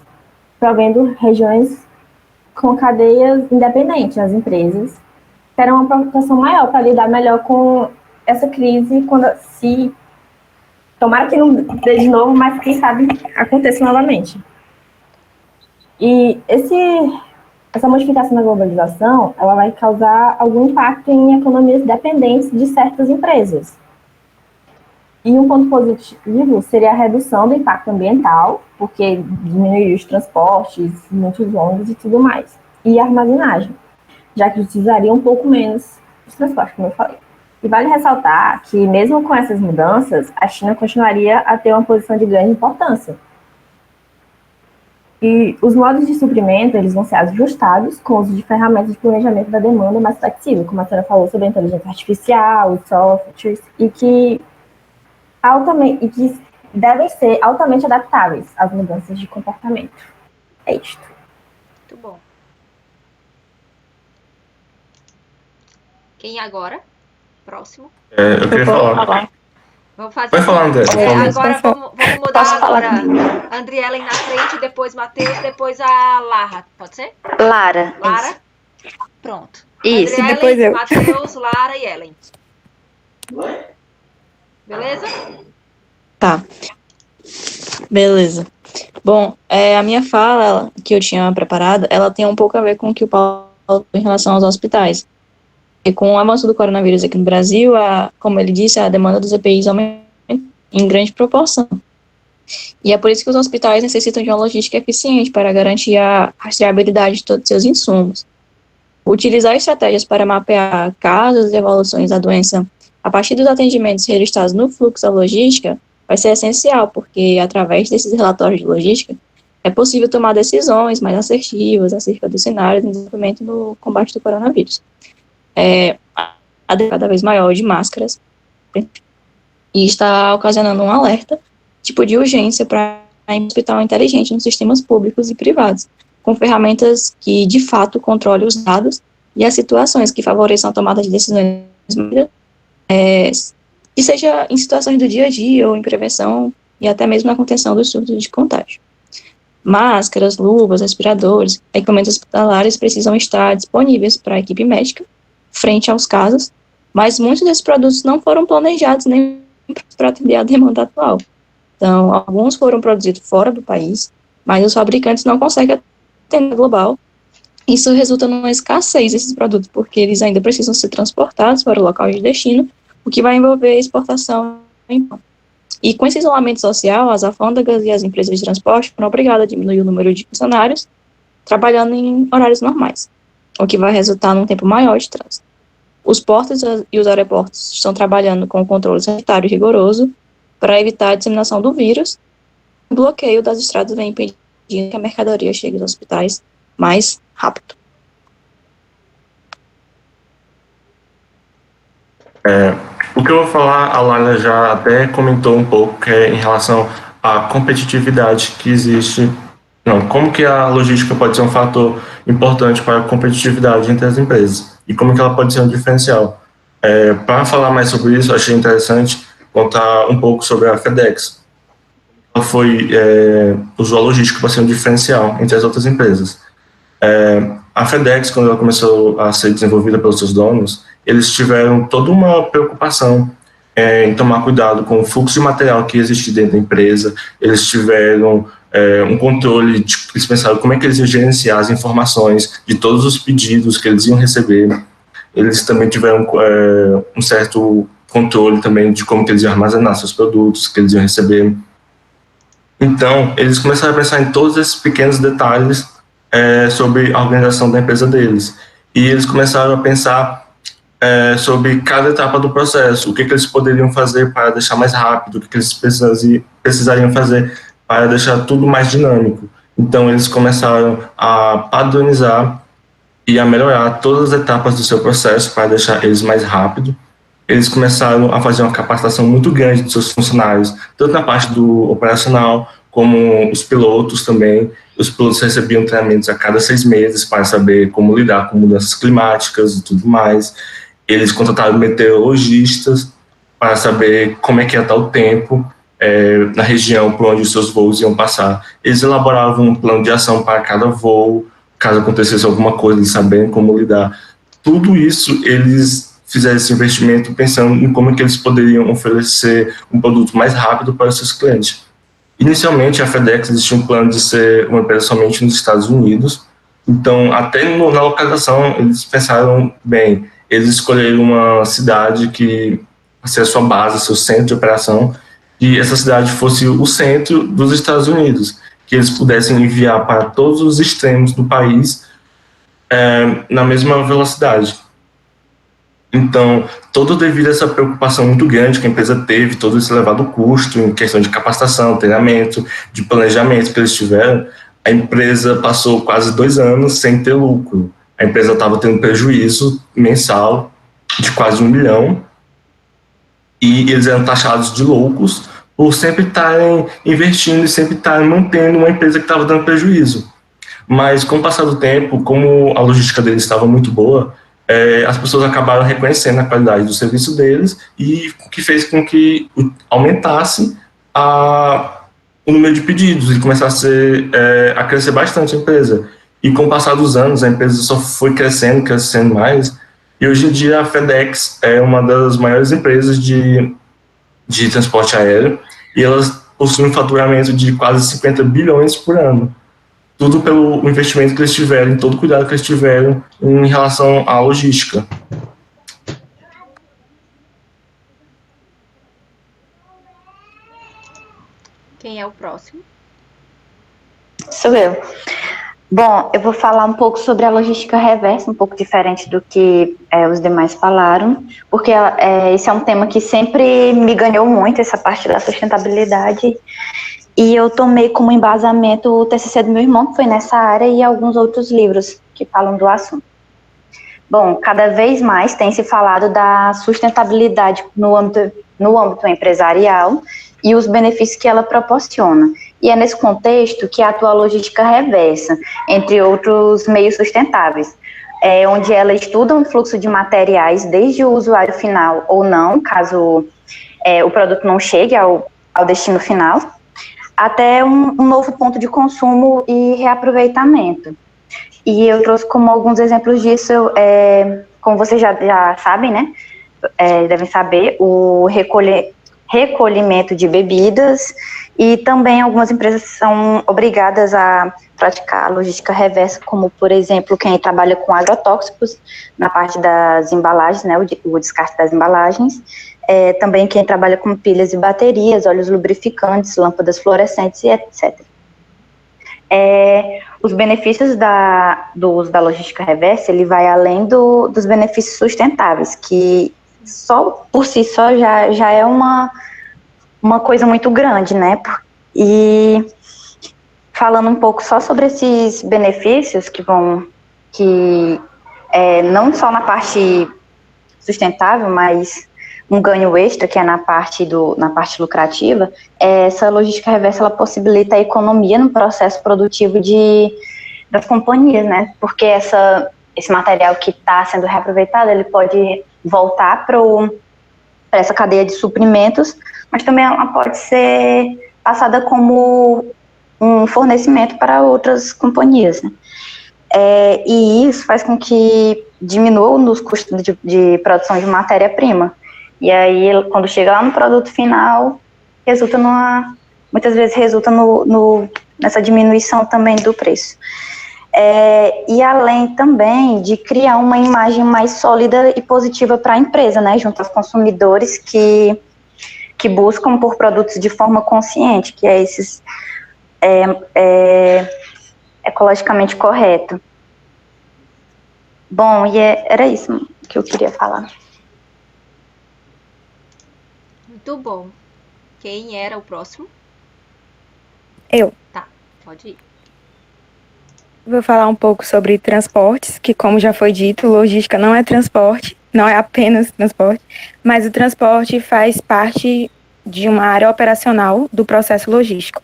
provendo regiões com cadeias independentes. As empresas terão uma preocupação maior para lidar melhor com essa crise, se tomara que não dê de novo, mas quem sabe aconteça novamente. E essa modificação da globalização, ela vai causar algum impacto em economias dependentes de certas empresas. E um ponto positivo seria a redução do impacto ambiental, porque diminuiria os transportes, muitos ônibus e tudo mais. E a armazenagem, já que utilizaria um pouco menos de transporte, como eu falei. E vale ressaltar que, mesmo com essas mudanças, a China continuaria a ter uma posição de grande importância. E os modos de suprimento eles vão ser ajustados com o uso de ferramentas de planejamento da demanda mais flexível, como a senhora falou sobre a inteligência artificial, os softwares, e que devem ser altamente adaptáveis às mudanças de comportamento. É isto. Muito bom. Quem agora? Próximo. Eu queria falar. Vamos fazer. Pode falar, André. Agora vamos mudar agora. Andrielen na frente, depois Matheus, depois a Lara. Pode ser? Lara. Lara? Pronto. Isso, Andrielen, depois eu. Matheus, Lara e Ellen. Beleza? Tá. Beleza. Bom, a minha fala que eu tinha preparada, ela tem um pouco a ver com o que o Paulo falou em relação aos hospitais. E com o avanço do coronavírus aqui no Brasil, como ele disse, a demanda dos EPIs aumentou em grande proporção. E é por isso que os hospitais necessitam de uma logística eficiente para garantir a rastreabilidade de todos os seus insumos. Utilizar estratégias para mapear casos e evoluções da doença a partir dos atendimentos registrados no fluxo da logística vai ser essencial, porque através desses relatórios de logística é possível tomar decisões mais assertivas acerca dos cenários de desenvolvimento no combate do coronavírus. A demanda cada vez maior de máscaras e está ocasionando um alerta tipo de urgência para um hospital inteligente nos sistemas públicos e privados, com ferramentas que de fato controlem os dados e as situações que favoreçam a tomada de decisões, que seja em situações do dia a dia ou em prevenção e até mesmo na contenção dos surtos de contágio. Máscaras, luvas, respiradores, equipamentos hospitalares precisam estar disponíveis para a equipe médica frente aos casos, mas muitos desses produtos não foram planejados nem para atender a demanda atual. Então, alguns foram produzidos fora do país, mas os fabricantes não conseguem atender global. Isso resulta numa escassez desses produtos, porque eles ainda precisam ser transportados para o local de destino, o que vai envolver exportação. E com esse isolamento social, as alfândegas e as empresas de transporte foram obrigadas a diminuir o número de funcionários trabalhando em horários normais, o que vai resultar num tempo maior de trânsito. Os portos e os aeroportos estão trabalhando com o controle sanitário rigoroso para evitar a disseminação do vírus. O bloqueio das estradas vem impedindo que a mercadoria chegue aos hospitais mais rápido. O que eu vou falar, a Lara já até comentou um pouco, que é em relação à competitividade que existe. Não, como que a logística pode ser um fator importante para a competitividade entre as empresas e como que ela pode ser um diferencial. Para falar mais sobre isso, achei interessante contar um pouco sobre a FedEx. Ela usou a logística para ser um diferencial entre as outras empresas. A FedEx, quando ela começou a ser desenvolvida pelos seus donos, eles tiveram toda uma preocupação em tomar cuidado com o fluxo de material que existe dentro da empresa. Eles tiveram um controle, eles pensaram como é que eles iam gerenciar as informações de todos os pedidos que eles iam receber. Eles também tiveram um certo controle também de como que eles iam armazenar seus produtos, que eles iam receber. Então, eles começaram a pensar em todos esses pequenos detalhes sobre a organização da empresa deles. E eles começaram a pensar sobre cada etapa do processo, o que eles poderiam fazer para deixar mais rápido, o que eles precisariam fazer para deixar tudo mais dinâmico. Então, eles começaram a padronizar e a melhorar todas as etapas do seu processo para deixar eles mais rápido. Eles começaram a fazer uma capacitação muito grande dos seus funcionários, tanto na parte do operacional, como os pilotos também. Os pilotos recebiam treinamentos a cada 6 meses para saber como lidar com mudanças climáticas e tudo mais. Eles contrataram meteorologistas para saber como é que ia estar o tempo na região por onde os seus voos iam passar. Eles elaboravam um plano de ação para cada voo, caso acontecesse alguma coisa, eles sabendo como lidar. Tudo isso, eles fizeram esse investimento pensando em como é que eles poderiam oferecer um produto mais rápido para os seus clientes. Inicialmente, a FedEx existia um plano de ser uma empresa somente nos Estados Unidos, então, até na localização, eles pensaram bem, eles escolheram uma cidade que fosse a sua base, seu centro de operação, e essa cidade fosse o centro dos Estados Unidos, que eles pudessem enviar para todos os extremos do país na mesma velocidade. Então, todo devido a essa preocupação muito grande que a empresa teve, todo esse elevado custo em questão de capacitação, treinamento, de planejamento que eles tiveram, a empresa passou quase 2 anos sem ter lucro. A empresa estava tendo prejuízo mensal de quase 1 milhão e eles eram taxados de loucos por sempre estarem investindo e sempre estarem mantendo uma empresa que estava dando prejuízo. Mas, com o passar do tempo, como a logística deles estava muito boa, as pessoas acabaram reconhecendo a qualidade do serviço deles e que fez com que aumentasse o número de pedidos e começasse a crescer bastante a empresa. E com o passar dos anos, a empresa só foi crescendo mais, e hoje em dia a FedEx é uma das maiores empresas de transporte aéreo, e elas possuem um faturamento de quase 50 bilhões por ano. Tudo pelo investimento que eles tiveram, todo o cuidado que eles tiveram em relação à logística. Quem é o próximo? Sou eu. Bom, eu vou falar um pouco sobre a logística reversa, um pouco diferente do que os demais falaram, porque esse é um tema que sempre me ganhou muito, essa parte da sustentabilidade, e eu tomei como embasamento o TCC do meu irmão, que foi nessa área, e alguns outros livros que falam do assunto. Bom, cada vez mais tem se falado da sustentabilidade no âmbito empresarial e os benefícios que ela proporciona. E é nesse contexto que atua a logística reversa, entre outros meios sustentáveis, onde ela estuda um fluxo de materiais desde o usuário final ou não, caso o produto não chegue ao destino final, até um novo ponto de consumo e reaproveitamento. E eu trouxe como alguns exemplos disso, como vocês já sabem, né? Devem saber, o recolhimento de bebidas, e também algumas empresas são obrigadas a praticar a logística reversa, como, por exemplo, quem trabalha com agrotóxicos na parte das embalagens, né, o descarte das embalagens, também quem trabalha com pilhas e baterias, óleos lubrificantes, lâmpadas fluorescentes e etc. Os benefícios do uso da logística reversa, ele vai além dos benefícios sustentáveis, que só por si só já é uma coisa muito grande, né? E falando um pouco só sobre esses benefícios que não só na parte sustentável, mas um ganho extra, que é na parte lucrativa, essa logística reversa, ela possibilita a economia no processo produtivo das companhias, né? Porque esse material que está sendo reaproveitado, ele pode voltar para essa cadeia de suprimentos, mas também ela pode ser passada como um fornecimento para outras companhias, né? E isso faz com que diminua os custos de produção de matéria-prima. E aí, quando chega lá no produto final, muitas vezes resulta nessa diminuição também do preço. E além também de criar uma imagem mais sólida e positiva para a empresa, né, junto aos consumidores que buscam por produtos de forma consciente, que é esses ecologicamente correto. Bom, e era isso que eu queria falar. Muito bom. Quem era o próximo? Eu. Tá, pode ir. Vou falar um pouco sobre transportes, que, como já foi dito, logística não é transporte, não é apenas transporte, mas o transporte faz parte de uma área operacional do processo logístico.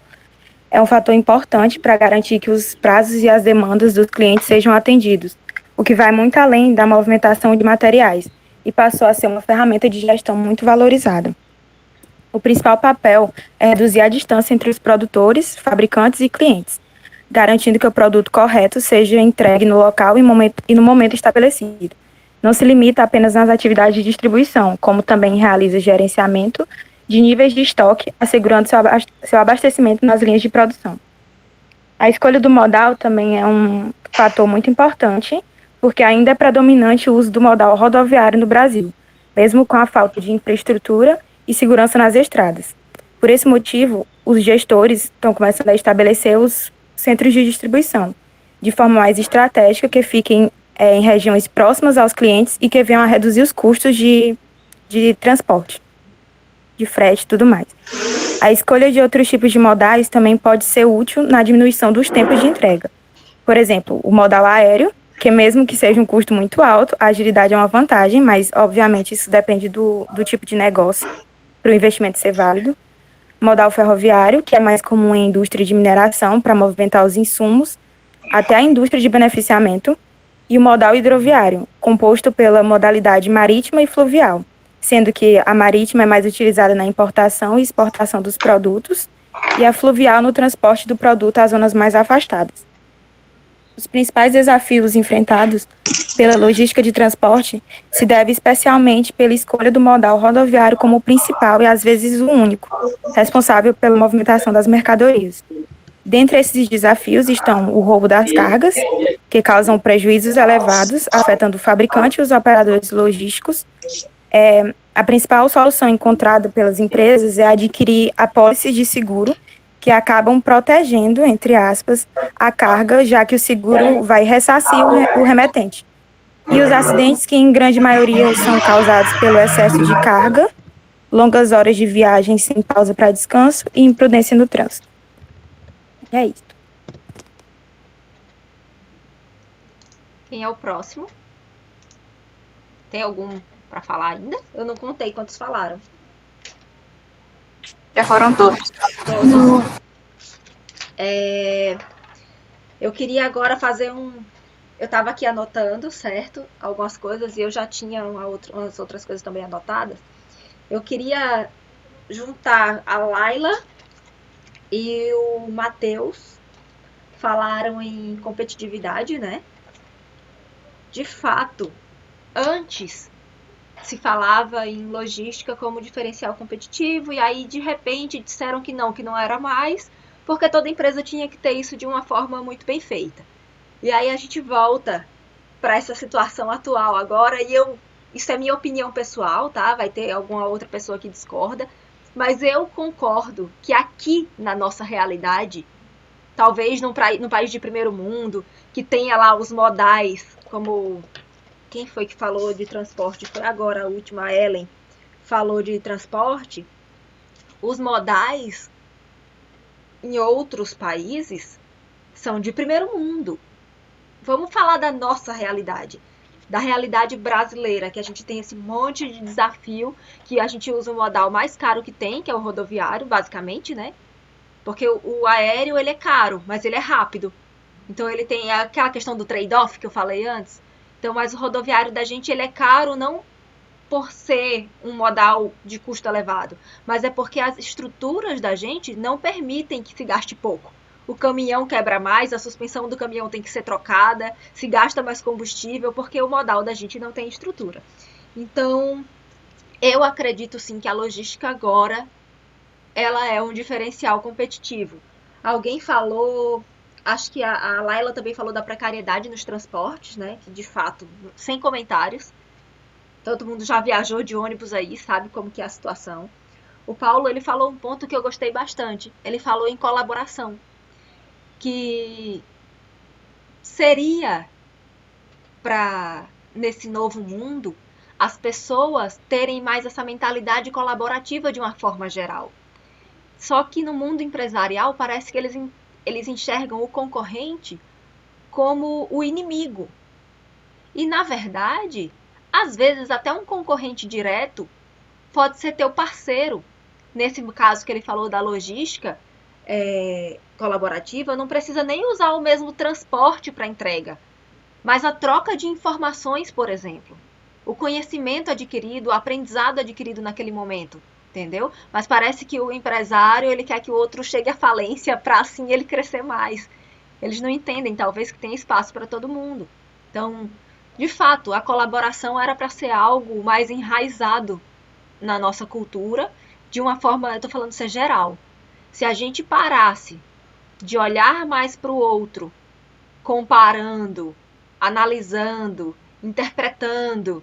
É um fator importante para garantir que os prazos e as demandas dos clientes sejam atendidos, o que vai muito além da movimentação de materiais e passou a ser uma ferramenta de gestão muito valorizada. O principal papel é reduzir a distância entre os produtores, fabricantes e clientes, garantindo que o produto correto seja entregue no local e no momento estabelecido. Não se limita apenas nas atividades de distribuição, como também realiza gerenciamento de níveis de estoque, assegurando seu abastecimento nas linhas de produção. A escolha do modal também é um fator muito importante, porque ainda é predominante o uso do modal rodoviário no Brasil, mesmo com a falta de infraestrutura e segurança nas estradas. Por esse motivo, os gestores estão começando a estabelecer os centros de distribuição, de forma mais estratégica, que fiquem em regiões próximas aos clientes e que venham a reduzir os custos de transporte, de frete e tudo mais. A escolha de outros tipos de modais também pode ser útil na diminuição dos tempos de entrega. Por exemplo, o modal aéreo, que mesmo que seja um custo muito alto, a agilidade é uma vantagem, mas obviamente isso depende do tipo de negócio para o investimento ser válido. Modal ferroviário, que é mais comum em indústria de mineração para movimentar os insumos, até a indústria de beneficiamento, e o modal hidroviário, composto pela modalidade marítima e fluvial, sendo que a marítima é mais utilizada na importação e exportação dos produtos e a fluvial no transporte do produto às zonas mais afastadas. Os principais desafios enfrentados pela logística de transporte se devem especialmente pela escolha do modal rodoviário como o principal e às vezes o único, responsável pela movimentação das mercadorias. Dentre esses desafios estão o roubo das cargas, que causam prejuízos elevados, afetando o fabricante e os operadores logísticos. A principal solução encontrada pelas empresas é adquirir apólices de seguro, que acabam protegendo, entre aspas, a carga, já que o seguro vai ressarcir o remetente. E os acidentes, que em grande maioria são causados pelo excesso de carga, longas horas de viagem sem pausa para descanso e imprudência no trânsito. É isso. Quem é o próximo? Tem algum para falar ainda? Eu não contei quantos falaram. Já foram todos. Eu queria agora fazer Eu estava aqui anotando, certo? Algumas coisas e eu já tinha umas outras coisas também anotadas. Eu queria juntar a Laila e o Matheus. Falaram em competitividade, né? De fato, antes se falava em logística como diferencial competitivo, e aí de repente disseram que não era mais, porque toda empresa tinha que ter isso de uma forma muito bem feita. E aí a gente volta para essa situação atual agora, e isso é minha opinião pessoal, tá? Vai ter alguma outra pessoa que discorda, mas eu concordo que aqui na nossa realidade, talvez no país de primeiro mundo, que tenha lá os modais, como... Quem foi que falou de transporte? Foi agora a última, a Ellen, falou de transporte. Os modais em outros países são de primeiro mundo. Vamos falar da nossa realidade, da realidade brasileira, que a gente tem esse monte de desafio, que a gente usa o modal mais caro que tem, que é o rodoviário, basicamente, né? Porque o aéreo, ele é caro, mas ele é rápido. Então ele tem aquela questão do trade-off que eu falei antes. Então, mas o rodoviário da gente, ele é caro não por ser um modal de custo elevado, mas é porque as estruturas da gente não permitem que se gaste pouco. O caminhão quebra mais, a suspensão do caminhão tem que ser trocada, se gasta mais combustível, porque o modal da gente não tem estrutura. Então, eu acredito sim que a logística agora, ela é um diferencial competitivo. Alguém falou... Acho que a Laila também falou da precariedade nos transportes, né? Que de fato, sem comentários. Todo mundo já viajou de ônibus aí, sabe como que é a situação. O Paulo, ele falou um ponto que eu gostei bastante. Ele falou em colaboração. Que seria para, nesse novo mundo, as pessoas terem mais essa mentalidade colaborativa de uma forma geral. Só que no mundo empresarial parece que eles enxergam o concorrente como o inimigo. E, na verdade, às vezes até um concorrente direto pode ser teu parceiro. Nesse caso que ele falou da logística colaborativa, não precisa nem usar o mesmo transporte para entrega, mas a troca de informações, por exemplo. O conhecimento adquirido, o aprendizado adquirido naquele momento. Entendeu? Mas parece que o empresário, ele quer que o outro chegue à falência para assim ele crescer mais. Eles não entendem, talvez, que tem espaço para todo mundo. Então, de fato, a colaboração era para ser algo mais enraizado na nossa cultura, de uma forma, eu estou falando ser geral. Se a gente parasse de olhar mais para o outro, comparando, analisando, interpretando,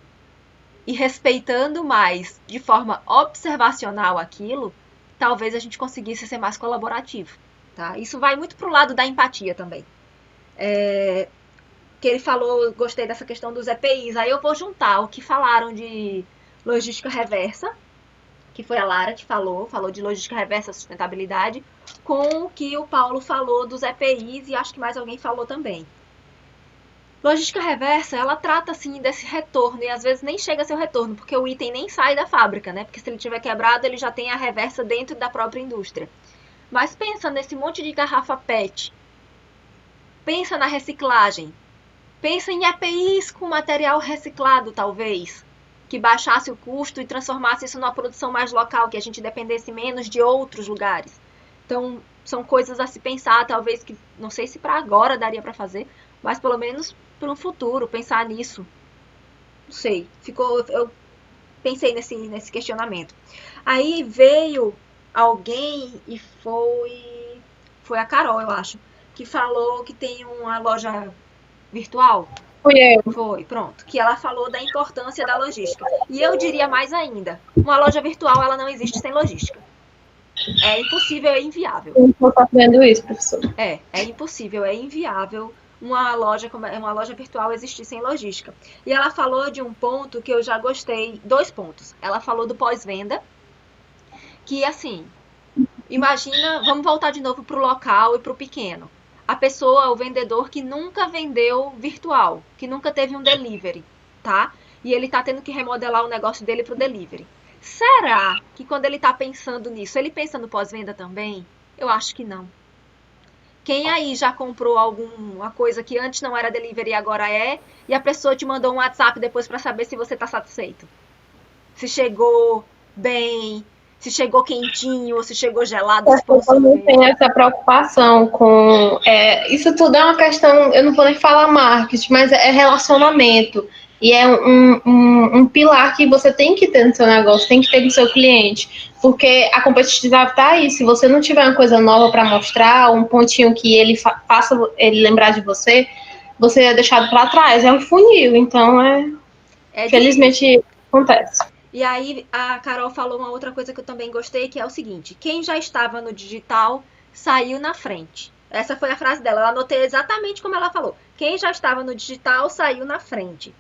e respeitando mais de forma observacional aquilo, talvez a gente conseguisse ser mais colaborativo. Tá? Isso vai muito pro lado da empatia também. Que ele falou, gostei dessa questão dos EPIs. Aí eu vou juntar o que falaram de logística reversa, que foi a Lara que falou de logística reversa, sustentabilidade, com o que o Paulo falou dos EPIs e acho que mais alguém falou também. Logística reversa, ela trata, assim, desse retorno, e às vezes nem chega a ser o retorno, porque o item nem sai da fábrica, né? Porque se ele tiver quebrado, ele já tem a reversa dentro da própria indústria. Mas pensa nesse monte de garrafa PET. Pensa na reciclagem. Pensa em EPIs com material reciclado, talvez, que baixasse o custo e transformasse isso numa produção mais local, que a gente dependesse menos de outros lugares. Então, são coisas a se pensar, talvez que, não sei se para agora daria para fazer, mas pelo menos para um futuro, pensar nisso. Não sei, eu pensei nesse questionamento. Aí veio alguém e foi a Carol, eu acho, que falou que tem uma loja virtual. Fui eu. Foi, pronto. Que ela falou da importância da logística. E eu diria mais ainda, uma loja virtual ela não existe sem logística. É impossível, é inviável. Eu estou fazendo isso, professor. É impossível, é inviável uma loja virtual existir sem logística. E ela falou de um ponto que eu já gostei, 2 pontos. Ela falou do pós-venda, que assim, imagina, vamos voltar de novo para o local e para o pequeno. A pessoa, o vendedor que nunca vendeu virtual, que nunca teve um delivery, tá? E ele tá tendo que remodelar o negócio dele pro delivery. Será que quando ele tá pensando nisso, ele pensa no pós-venda também? Eu acho que não. Quem aí já comprou alguma coisa que antes não era delivery e agora é, e a pessoa te mandou um WhatsApp depois para saber se você tá satisfeito? Se chegou bem, se chegou quentinho ou se chegou gelado. Eu não tenho essa preocupação com... isso tudo é uma questão, eu não vou nem falar marketing, mas é relacionamento. E é um pilar que você tem que ter no seu negócio, tem que ter no seu cliente. Porque a competitividade está aí. Se você não tiver uma coisa nova para mostrar, um pontinho que ele faça ele lembrar de você, você é deixado para trás. É um funil, então felizmente acontece. E aí a Carol falou uma outra coisa que eu também gostei, que é o seguinte: quem já estava no digital saiu na frente. Essa foi a frase dela, eu anotei exatamente como ela falou. Quem já estava no digital saiu na frente.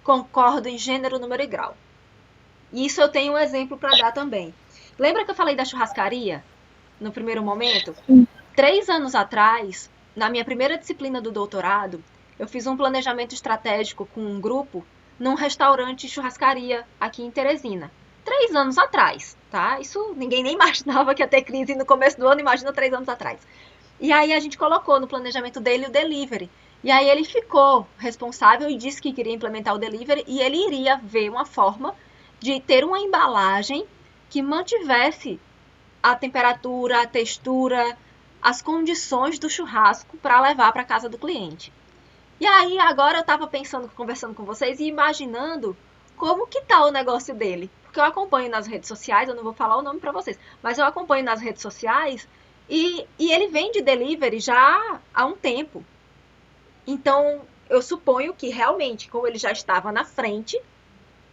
Concordo em gênero, número e grau. E isso eu tenho um exemplo para dar também. Lembra que eu falei da churrascaria no primeiro momento? 3 anos atrás, na minha primeira disciplina do doutorado, eu fiz um planejamento estratégico com um grupo num restaurante churrascaria aqui em Teresina. 3 anos atrás, tá? Isso ninguém nem imaginava que ia ter crise no começo do ano, imagina 3 anos atrás. E aí a gente colocou no planejamento dele o delivery. E aí ele ficou responsável e disse que queria implementar o delivery e ele iria ver uma forma de ter uma embalagem que mantivesse a temperatura, a textura, as condições do churrasco para levar para casa do cliente. E aí agora eu estava pensando, conversando com vocês e imaginando como que tá o negócio dele. Porque eu acompanho nas redes sociais, eu não vou falar o nome para vocês, mas eu acompanho nas redes sociais e ele vende delivery já há um tempo. Então, eu suponho que realmente, como ele já estava na frente,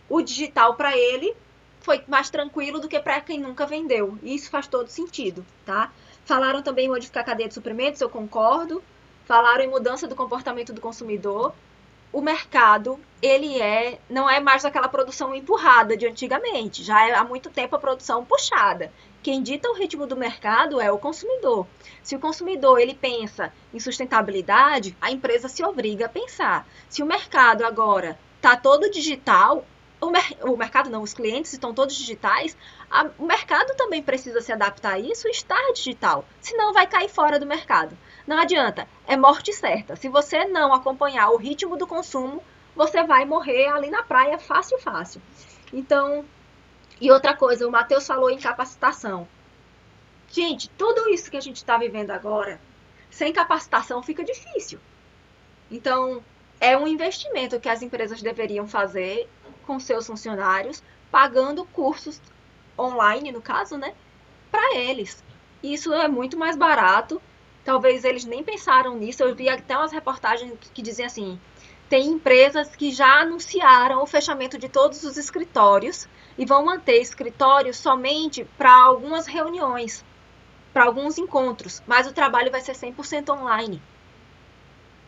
o digital para ele foi mais tranquilo do que para quem nunca vendeu. E isso faz todo sentido, tá? Falaram também em modificar a cadeia de suprimentos, eu concordo. Falaram em mudança do comportamento do consumidor. O mercado, não é mais aquela produção empurrada de antigamente. Já é há muito tempo a produção puxada. Quem dita o ritmo do mercado é o consumidor. Se o consumidor ele pensa em sustentabilidade, a empresa se obriga a pensar. Se o mercado agora está todo digital, o mercado não, os clientes estão todos digitais, o mercado também precisa se adaptar a isso e estar digital, senão vai cair fora do mercado. Não adianta, é morte certa. Se você não acompanhar o ritmo do consumo, você vai morrer ali na praia fácil. Então, e outra coisa, o Matheus falou em capacitação. Gente, tudo isso que a gente está vivendo agora, sem capacitação fica difícil. Então, é um investimento que as empresas deveriam fazer com seus funcionários, pagando cursos online, no caso, né, para eles. Isso é muito mais barato. Talvez eles nem pensaram nisso. Eu vi até umas reportagens que dizem assim: tem empresas que já anunciaram o fechamento de todos os escritórios e vão manter escritórios somente para algumas reuniões, para alguns encontros, mas o trabalho vai ser 100% online.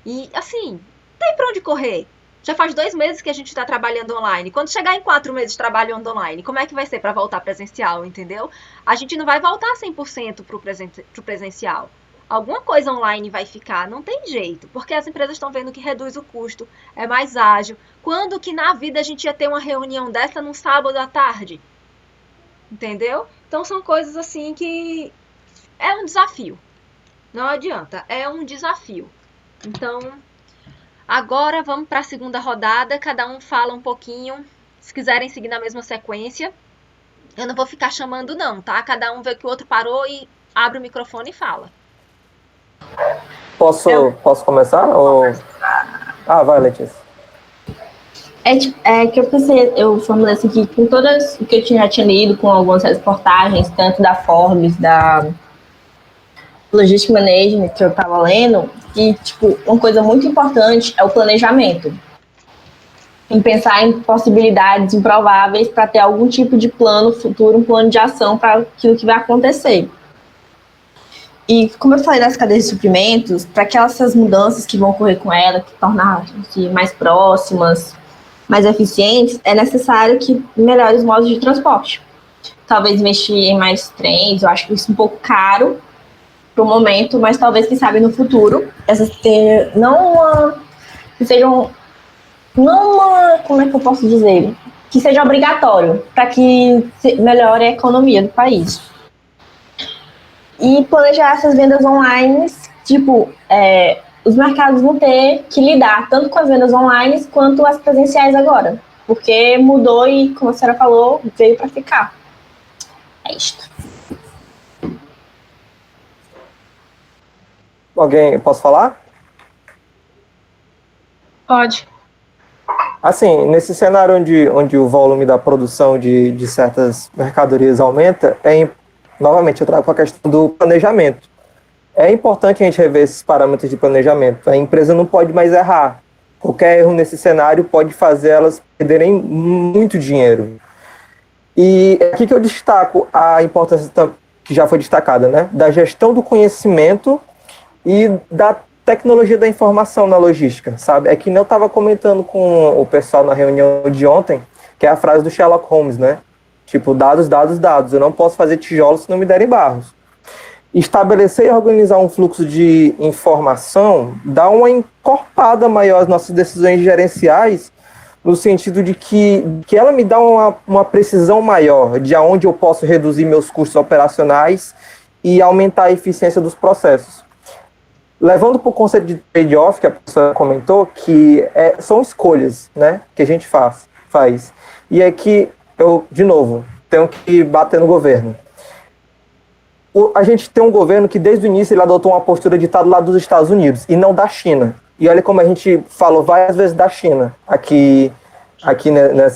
E assim, tem para onde correr. Já faz 2 meses que a gente está trabalhando online. Quando chegar em 4 meses trabalhando online, como é que vai ser para voltar presencial, entendeu? A gente não vai voltar 100% para o presencial. Alguma coisa online vai ficar, não tem jeito, porque as empresas estão vendo que reduz o custo, é mais ágil. Quando que na vida a gente ia ter uma reunião dessa num sábado à tarde? Entendeu? Então são coisas assim que é um desafio. Não adianta, é um desafio. Então, Agora vamos para a segunda rodada, cada um fala um pouquinho, se quiserem seguir na mesma sequência. Eu não vou ficar chamando não, tá? Cada um vê que o outro parou e abre o microfone e fala. Posso começar? Ou... Ah, vai, Letícia. Que eu pensei, eu formulei assim que com todas o que eu já tinha lido, com algumas reportagens, tanto da Forbes, da Logistic Management, que eu estava lendo, que, tipo, uma coisa muito importante é o planejamento. Em pensar em possibilidades improváveis para ter algum tipo de plano futuro, um plano de ação para aquilo que vai acontecer. E como eu falei das cadeias de suprimentos, para aquelas mudanças que vão ocorrer com ela, que tornar-se mais próximas, mais eficientes, é necessário que melhore os modos de transporte. Talvez investir em mais trens, eu acho isso um pouco caro para o momento, mas talvez, quem sabe, no futuro, essas como é que eu posso dizer? Que seja obrigatório, para que melhore a economia do país. E planejar essas vendas online, tipo, os mercados vão ter que lidar tanto com as vendas online quanto as presenciais agora, porque mudou e, como a senhora falou, veio para ficar. É isto. Alguém, posso falar? Pode. Assim, nesse cenário onde o volume da produção de certas mercadorias aumenta, novamente eu trago para a questão do planejamento. É importante a gente rever esses parâmetros de planejamento. A empresa não pode mais errar. Qualquer erro nesse cenário pode fazer elas perderem muito dinheiro. E é aqui que eu destaco a importância que já foi destacada, né? Da gestão do conhecimento e da tecnologia da informação na logística, sabe? É que nem eu estava comentando com o pessoal na reunião de ontem, que é a frase do Sherlock Holmes, né? Tipo, dados, dados, dados. Eu não posso fazer tijolos se não me derem barros. Estabelecer e organizar um fluxo de informação dá uma encorpada maior às nossas decisões gerenciais, no sentido de que ela me dá uma precisão maior de aonde eu posso reduzir meus custos operacionais e aumentar a eficiência dos processos. Levando para o conceito de trade-off, que a pessoa comentou, que são escolhas, né, que a gente faz. E é que eu, de novo, tenho que bater no governo. A gente tem um governo que, desde o início, ele adotou uma postura de estar do lado dos Estados Unidos, e não da China. E olha como a gente falou várias vezes da China, aqui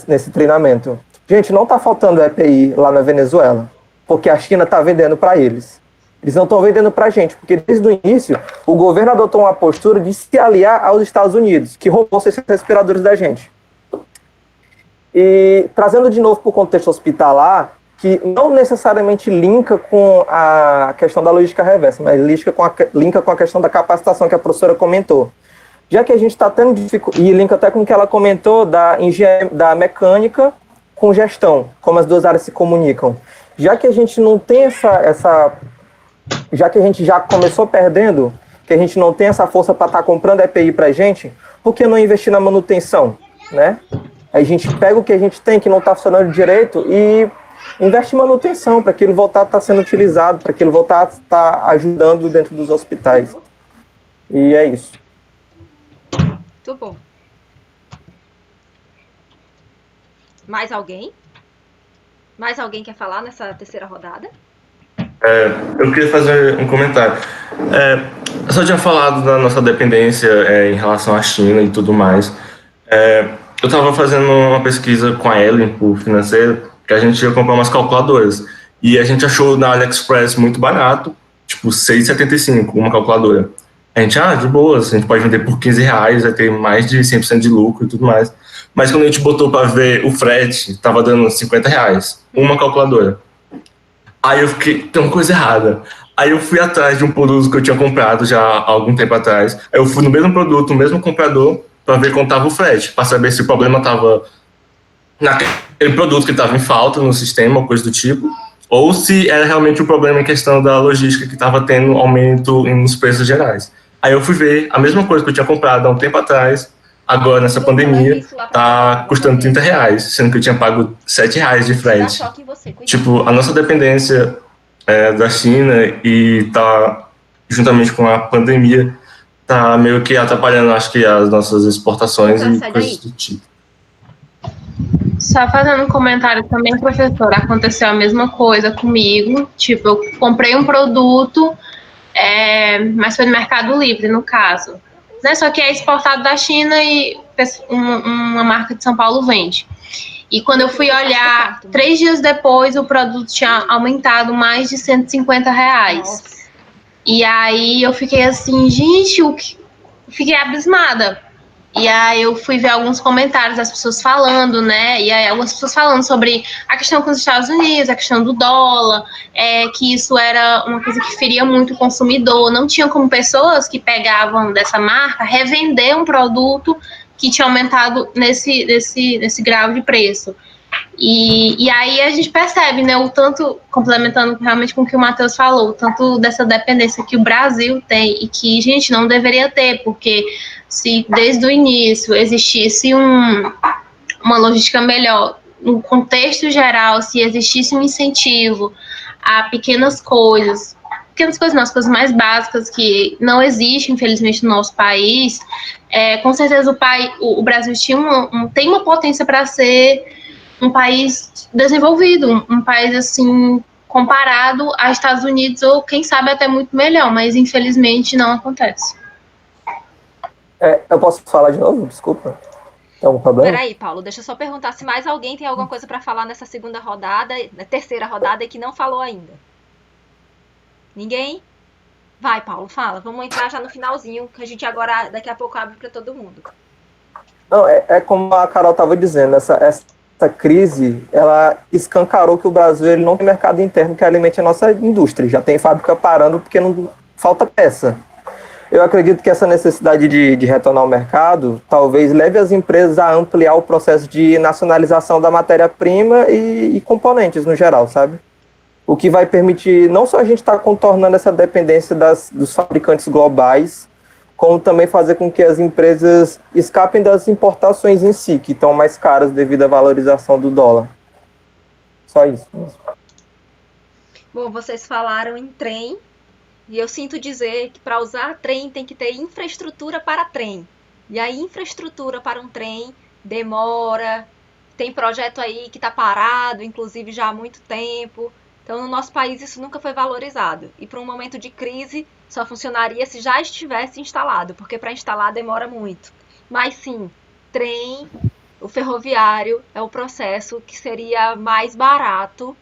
nesse treinamento. Gente, não está faltando EPI lá na Venezuela, porque a China está vendendo para eles. Eles não estão vendendo para a gente, porque desde o início, o governo adotou uma postura de se aliar aos Estados Unidos, que roubou 600 respiradores da gente. E trazendo de novo para o contexto hospitalar, que não necessariamente linka com a questão da logística reversa, mas linka com a questão da capacitação que a professora comentou. Já que a gente está tendo dificuldade, e linka até com o que ela comentou da mecânica com gestão, como as duas áreas se comunicam. Já que a gente não tem já que a gente já começou perdendo, que a gente não tem essa força para estar comprando EPI para a gente, por que não investir na manutenção, né? A gente pega o que a gente tem, que não está funcionando direito, e investe em manutenção, para aquilo voltar a estar sendo utilizado, para aquilo voltar a estar ajudando dentro dos hospitais. E é isso. Muito bom. Mais alguém? Mais alguém quer falar nessa terceira rodada? Eu queria fazer um comentário. Eu só tinha falado da nossa dependência em relação à China e tudo mais. Eu estava fazendo uma pesquisa com a Ellen, por financeiro, que a gente ia comprar umas calculadoras. E a gente achou na AliExpress muito barato, tipo R$6,75 uma calculadora. A gente, de boas, a gente pode vender por R$15, vai ter mais de 100% de lucro e tudo mais. Mas quando a gente botou para ver o frete, estava dando R$50, uma calculadora. Aí eu fiquei, tem uma coisa errada. Aí eu fui atrás de um produto que eu tinha comprado já há algum tempo atrás. Aí eu fui no mesmo produto, no mesmo comprador, para ver quanto estava o frete, para saber se o problema estava naquele produto que estava em falta no sistema, ou coisa do tipo, ou se era realmente o problema em questão da logística que estava tendo aumento nos preços gerais. Aí eu fui ver a mesma coisa que eu tinha comprado há um tempo atrás, agora nessa pandemia, tá custando R$30, sendo que eu tinha pago R$7 de frete. Tipo, a nossa dependência da China e tá juntamente com a pandemia tá meio que atrapalhando, acho que, as nossas exportações Lucas, e sai coisas daí. do tipo. Só fazendo um comentário também, professora, aconteceu a mesma coisa comigo. Tipo, eu comprei um produto, mas foi no Mercado Livre, no caso. Né? Só que é exportado da China e uma marca de São Paulo vende. E quando eu fui olhar, 3 dias depois, o produto tinha aumentado mais de R$ 150. Nossa. E aí eu fiquei assim, gente, fiquei abismada. E aí eu fui ver alguns comentários das pessoas falando, né? E aí algumas pessoas falando sobre a questão com os Estados Unidos, a questão do dólar, que isso era uma coisa que feria muito o consumidor. Não tinha como pessoas que pegavam dessa marca revender um produto que tinha aumentado nesse grau de preço. E aí a gente percebe, né, o tanto, complementando realmente com o que o Matheus falou, o tanto dessa dependência que o Brasil tem e que, gente, não deveria ter, porque se desde o início existisse uma logística melhor, no contexto geral, se existisse um incentivo a pequenas coisas não, as coisas mais básicas que não existem, infelizmente, no nosso país, com certeza o Brasil tem uma potência para ser um país desenvolvido, um país assim comparado aos Estados Unidos ou quem sabe até muito melhor, mas infelizmente não acontece. Eu posso falar de novo? Desculpa. Tem algum problema? Peraí, Paulo, deixa eu só perguntar se mais alguém tem alguma coisa para falar nessa segunda rodada, na terceira rodada e que não falou ainda. Ninguém? Vai, Paulo, fala. Vamos entrar já no finalzinho, que a gente agora, daqui a pouco, abre para todo mundo. Não, como a Carol estava dizendo, essa crise, ela escancarou que o Brasil ele não tem mercado interno que alimente a nossa indústria. Já tem fábrica parando porque não falta peça. Eu acredito que essa necessidade de retornar ao mercado talvez leve as empresas a ampliar o processo de nacionalização da matéria-prima e componentes no geral, sabe? O que vai permitir não só a gente estar contornando essa dependência dos fabricantes globais, como também fazer com que as empresas escapem das importações em si, que estão mais caras devido à valorização do dólar. Só isso mesmo. Bom, vocês falaram em trem, e eu sinto dizer que para usar trem tem que ter infraestrutura para trem. E a infraestrutura para um trem demora, tem projeto aí que está parado, inclusive já há muito tempo. Então, no nosso país, isso nunca foi valorizado. E para um momento de crise, só funcionaria se já estivesse instalado, porque para instalar demora muito. Mas sim, trem, o ferroviário é o processo que seria mais barato,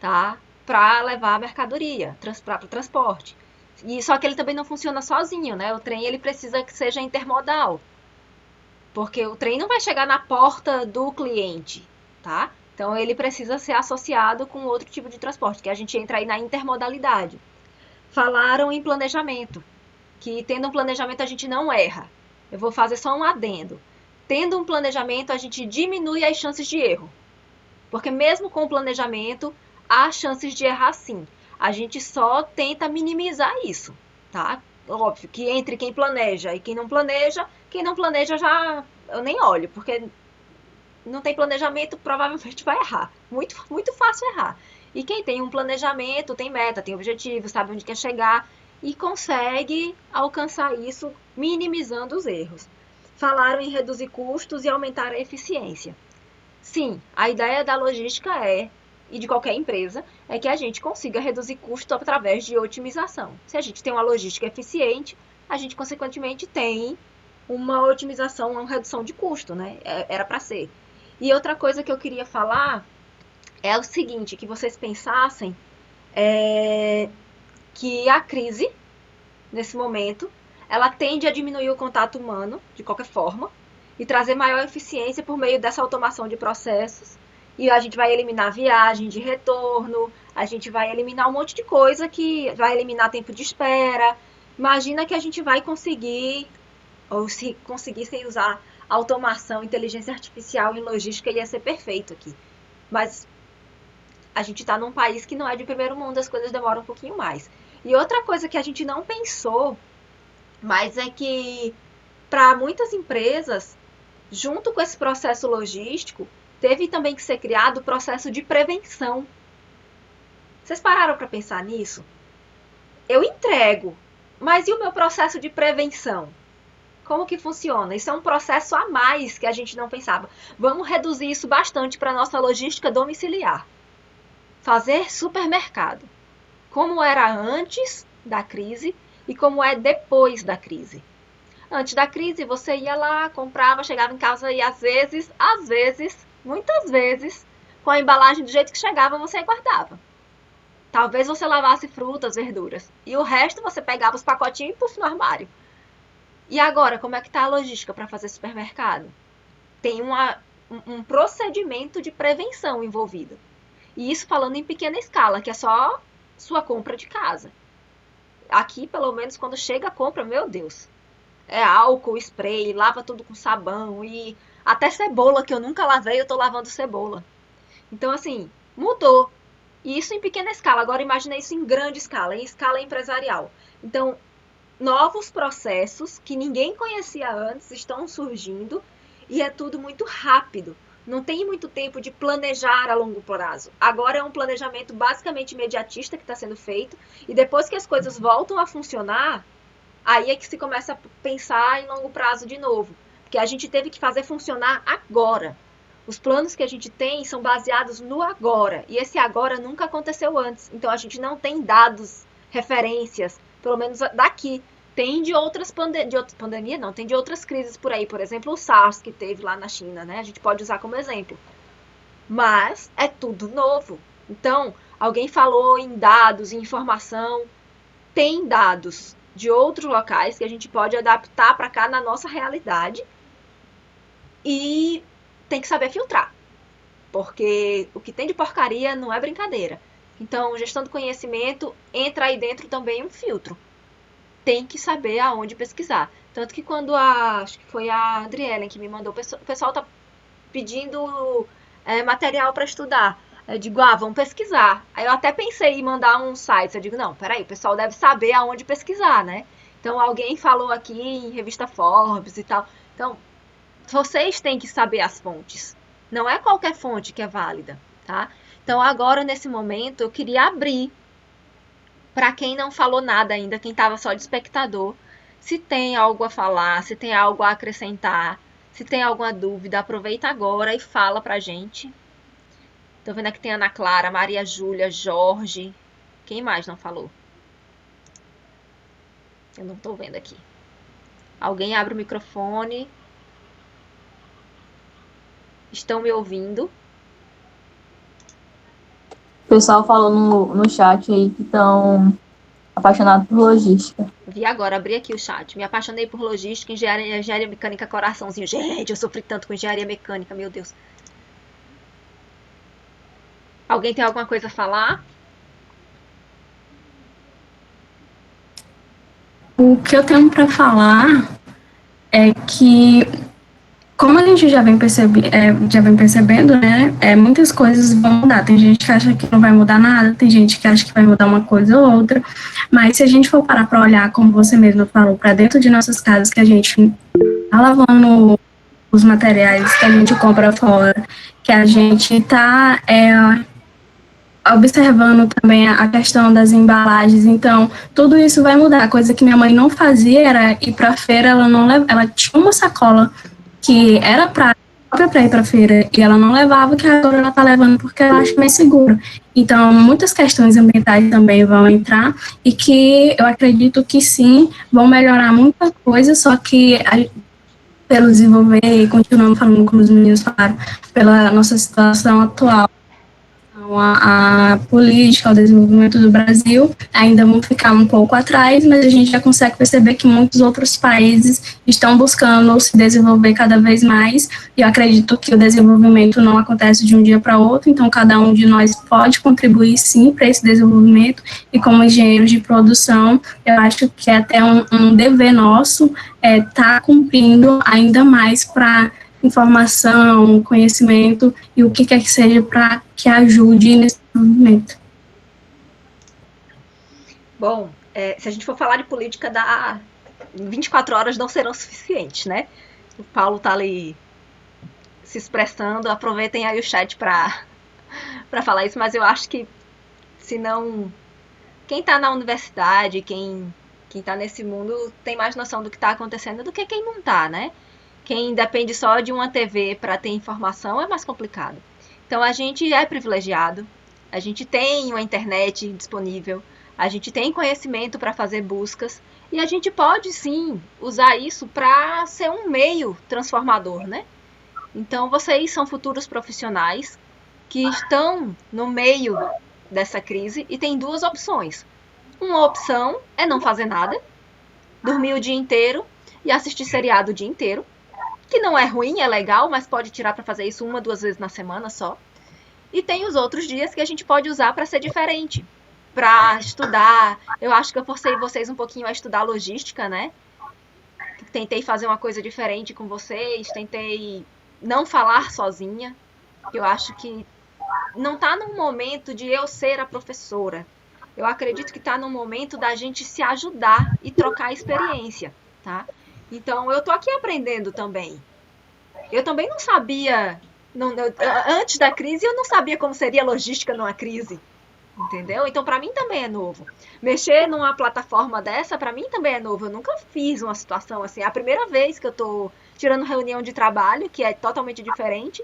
tá? Para levar a mercadoria, para o transporte. E só que ele também não funciona sozinho, né? O trem ele precisa que seja intermodal. Porque o trem não vai chegar na porta do cliente, tá? Então, ele precisa ser associado com outro tipo de transporte, que a gente entra aí na intermodalidade. Falaram em planejamento, que tendo um planejamento a gente não erra. Eu vou fazer só um adendo. Tendo um planejamento, a gente diminui as chances de erro. Porque mesmo com o planejamento, há chances de errar sim. A gente só tenta minimizar isso, tá? Óbvio que entre quem planeja e quem não planeja já eu nem olho, porque não tem planejamento, provavelmente vai errar. Muito, muito fácil errar. E quem tem um planejamento, tem meta, tem objetivo, sabe onde quer chegar e consegue alcançar isso minimizando os erros. Falaram em reduzir custos e aumentar a eficiência. Sim, a ideia da logística e de qualquer empresa, é que a gente consiga reduzir custo através de otimização. Se a gente tem uma logística eficiente, a gente, consequentemente, tem uma otimização, uma redução de custo, né? Era para ser. E outra coisa que eu queria falar é o seguinte, que vocês pensassem que a crise, nesse momento, ela tende a diminuir o contato humano, de qualquer forma, e trazer maior eficiência por meio dessa automação de processos. E a gente vai eliminar viagem de retorno, a gente vai eliminar um monte de coisa que vai eliminar tempo de espera. Imagina que a gente vai conseguir, ou se conseguissem usar automação, inteligência artificial em logística, ia ser perfeito aqui. Mas a gente está num país que não é de primeiro mundo, as coisas demoram um pouquinho mais. E outra coisa que a gente não pensou, mas é que para muitas empresas, junto com esse processo logístico, teve também que ser criado o processo de prevenção. Vocês pararam para pensar nisso? Eu entrego Mas e o meu processo de prevenção? Como que funciona? Isso é um processo a mais que a gente não pensava. Vamos reduzir isso bastante para a nossa logística domiciliar. Fazer supermercado. Como era antes da crise e como é depois da crise. Antes da crise, você ia lá, comprava, chegava em casa e às vezes, muitas vezes, com a embalagem do jeito que chegava, você guardava. Talvez você lavasse frutas, verduras. E o resto você pegava os pacotinhos e puf no armário. E agora, como é que está a logística para fazer supermercado? Tem um procedimento de prevenção envolvido. E isso falando em pequena escala, que é só sua compra de casa. Aqui, pelo menos, quando chega a compra, meu Deus, é álcool, spray, lava tudo com sabão e até cebola, que eu nunca lavei, eu tô lavando cebola. Então, assim, mudou. E isso em pequena escala. Agora, imagina isso em grande escala, em escala empresarial. Então, novos processos que ninguém conhecia antes estão surgindo e é tudo muito rápido. Não tem muito tempo de planejar a longo prazo. Agora é um planejamento basicamente imediatista que está sendo feito e depois que as coisas voltam a funcionar, aí é que se começa a pensar em longo prazo de novo. Porque a gente teve que fazer funcionar agora. Os planos que a gente tem são baseados no agora. E esse agora nunca aconteceu antes. Então a gente não tem dados, referências, pelo menos daqui. Tem de outras pandemias, não, tem de outras crises por aí. Por exemplo, o SARS que teve lá na China, né? A gente pode usar como exemplo. Mas é tudo novo. Então, alguém falou em dados, em informação. Tem dados de outros locais que a gente pode adaptar para cá na nossa realidade. E tem que saber filtrar. Porque o que tem de porcaria não é brincadeira. Então, gestão do conhecimento, entra aí dentro também um filtro. Tem que saber aonde pesquisar. Tanto que quando acho que foi a Adrielen que me mandou, o pessoal tá pedindo material para estudar. Eu digo, vamos pesquisar. Aí eu até pensei em mandar um site. Eu digo, não, peraí, o pessoal deve saber aonde pesquisar, né? Então alguém falou aqui em revista Forbes e tal. Então, vocês têm que saber as fontes. Não é qualquer fonte que é válida, tá? Então agora, nesse momento, eu queria abrir para quem não falou nada ainda, quem estava só de espectador, se tem algo a falar, se tem algo a acrescentar, se tem alguma dúvida, aproveita agora e fala pra gente. Tô vendo aqui tem Ana Clara, Maria Júlia, Jorge. Quem mais não falou? Eu não tô vendo aqui. Alguém abre o microfone. Estão me ouvindo? O pessoal falou no chat aí que estão apaixonados por logística. Vi agora, abri aqui o chat. Me apaixonei por logística, engenharia mecânica, coraçãozinho. Gente, eu sofri tanto com engenharia mecânica, meu Deus. Alguém tem alguma coisa a falar? O que eu tenho para falar é que, como a gente já vem percebendo, né, muitas coisas vão mudar. Tem gente que acha que não vai mudar nada, tem gente que acha que vai mudar uma coisa ou outra, mas se a gente for parar para olhar, como você mesmo falou, para dentro de nossas casas, que a gente tá lavando os materiais que a gente compra fora, que a gente tá observando também a questão das embalagens, então tudo isso vai mudar. A coisa que minha mãe não fazia era ir para a feira, ela tinha uma sacola que era própria para ir para a feira e ela não levava, que agora ela está levando porque ela acha mais seguro. Então, muitas questões ambientais também vão entrar e que eu acredito que sim, vão melhorar muita coisa, só que pelo desenvolver, e continuando falando como os meninos falaram, pela nossa situação atual, a política, o desenvolvimento do Brasil ainda vão ficar um pouco atrás, mas a gente já consegue perceber que muitos outros países estão buscando se desenvolver cada vez mais, e eu acredito que o desenvolvimento não acontece de um dia para outro, então cada um de nós pode contribuir sim para esse desenvolvimento, e como engenheiros de produção, eu acho que é até um dever nosso tá cumprindo ainda mais para informação, conhecimento e o que quer que seja para que ajude nesse movimento. Bom, se a gente for falar de política, 24 horas não serão suficientes, né? O Paulo tá ali se expressando, aproveitem aí o chat para falar isso, mas eu acho que, se não, quem tá na universidade, quem Quem está nesse mundo tem mais noção do que está acontecendo do que quem não está, né? Quem depende só de uma TV para ter informação é mais complicado. Então a gente é privilegiado, a gente tem uma internet disponível, a gente tem conhecimento para fazer buscas e a gente pode sim usar isso para ser um meio transformador, né? Então vocês são futuros profissionais que estão no meio dessa crise e tem duas opções. Uma opção é não fazer nada, dormir o dia inteiro e assistir seriado o dia inteiro, que não é ruim, é legal, mas pode tirar para fazer isso 1, 2 vezes na semana só. E tem os outros dias que a gente pode usar para ser diferente, para estudar. Eu acho que eu forcei vocês um pouquinho a estudar logística, né? Tentei fazer uma coisa diferente com vocês, tentei não falar sozinha. Eu acho que não está no momento de eu ser a professora. Eu acredito que está no momento da gente se ajudar e trocar experiência, tá? Então, eu tô aqui aprendendo também. Eu também não sabia, antes da crise, eu não sabia como seria a logística numa crise, entendeu? Então, para mim também é novo. Mexer numa plataforma dessa, para mim também é novo. Eu nunca fiz uma situação assim. É a primeira vez que eu tô tirando reunião de trabalho, que é totalmente diferente.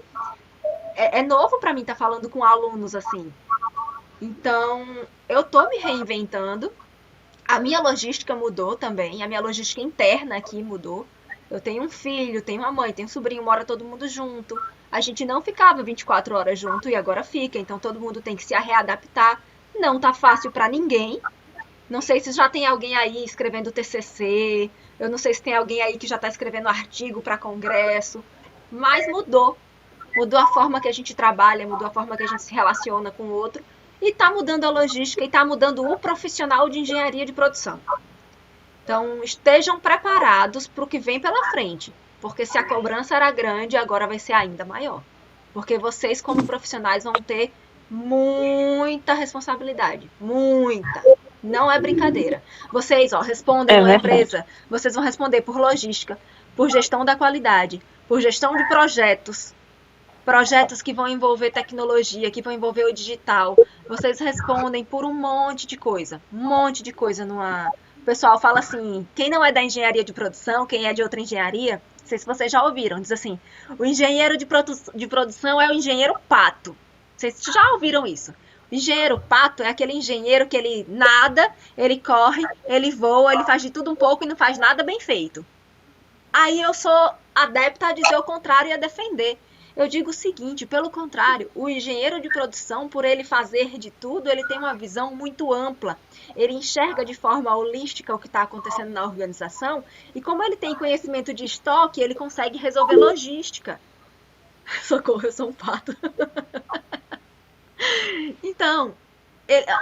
É novo para mim estar falando com alunos assim. Então, eu tô me reinventando. A minha logística mudou também, a minha logística interna aqui mudou. Eu tenho um filho, tenho uma mãe, tenho um sobrinho, mora todo mundo junto. A gente não ficava 24 horas junto e agora fica, então todo mundo tem que se readaptar. Não tá fácil para ninguém. Não sei se já tem alguém aí escrevendo TCC, eu não sei se tem alguém aí que já está escrevendo artigo para congresso, mas mudou. Mudou a forma que a gente trabalha, mudou a forma que a gente se relaciona com o outro. E está mudando a logística e está mudando o profissional de engenharia de produção. Então, estejam preparados para o que vem pela frente. Porque se a cobrança era grande, agora vai ser ainda maior. Porque vocês, como profissionais, vão ter muita responsabilidade. Muita. Não é brincadeira. Vocês, respondem numa empresa. Vocês vão responder por logística, por gestão da qualidade, por gestão de projetos. Projetos que vão envolver tecnologia, que vão envolver o digital. Vocês respondem por um monte de coisa. Um monte de coisa numa... O pessoal fala assim, quem não é da engenharia de produção, quem é de outra engenharia, não sei se vocês já ouviram, diz assim, o engenheiro de produção é o engenheiro pato. Vocês já ouviram isso? O engenheiro pato é aquele engenheiro que ele nada, ele corre, ele voa, ele faz de tudo um pouco e não faz nada bem feito. Aí eu sou adepta a dizer o contrário e a defender. Eu digo o seguinte, pelo contrário, o engenheiro de produção, por ele fazer de tudo, ele tem uma visão muito ampla. Ele enxerga de forma holística o que está acontecendo na organização e como ele tem conhecimento de estoque, ele consegue resolver logística. Socorro, eu sou um pato. Então,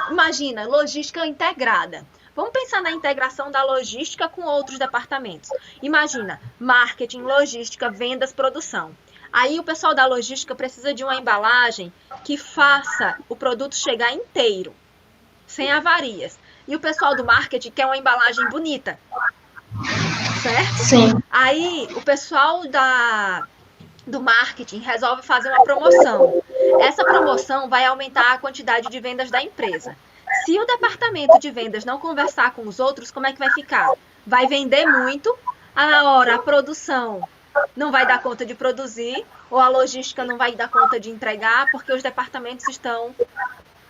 imagina, logística integrada. Vamos pensar na integração da logística com outros departamentos. Imagina, marketing, logística, vendas, produção. Aí o pessoal da logística precisa de uma embalagem que faça o produto chegar inteiro, sem avarias. E o pessoal do marketing quer uma embalagem bonita, certo? Sim. Aí o pessoal do marketing resolve fazer uma promoção. Essa promoção vai aumentar a quantidade de vendas da empresa. Se o departamento de vendas não conversar com os outros, como é que vai ficar? Vai vender muito, a produção não vai dar conta de produzir, ou a logística não vai dar conta de entregar, porque os departamentos estão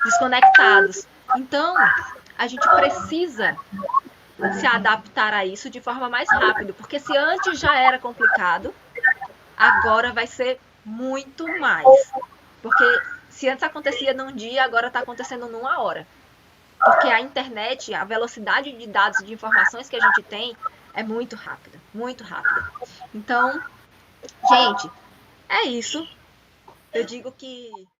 desconectados. Então, a gente precisa se adaptar a isso de forma mais rápida, porque se antes já era complicado, agora vai ser muito mais. Porque se antes acontecia num dia, agora está acontecendo numa hora. Porque a internet, a velocidade de dados e de informações que a gente tem é muito rápida, muito rápida. Então, gente, é isso. Eu digo que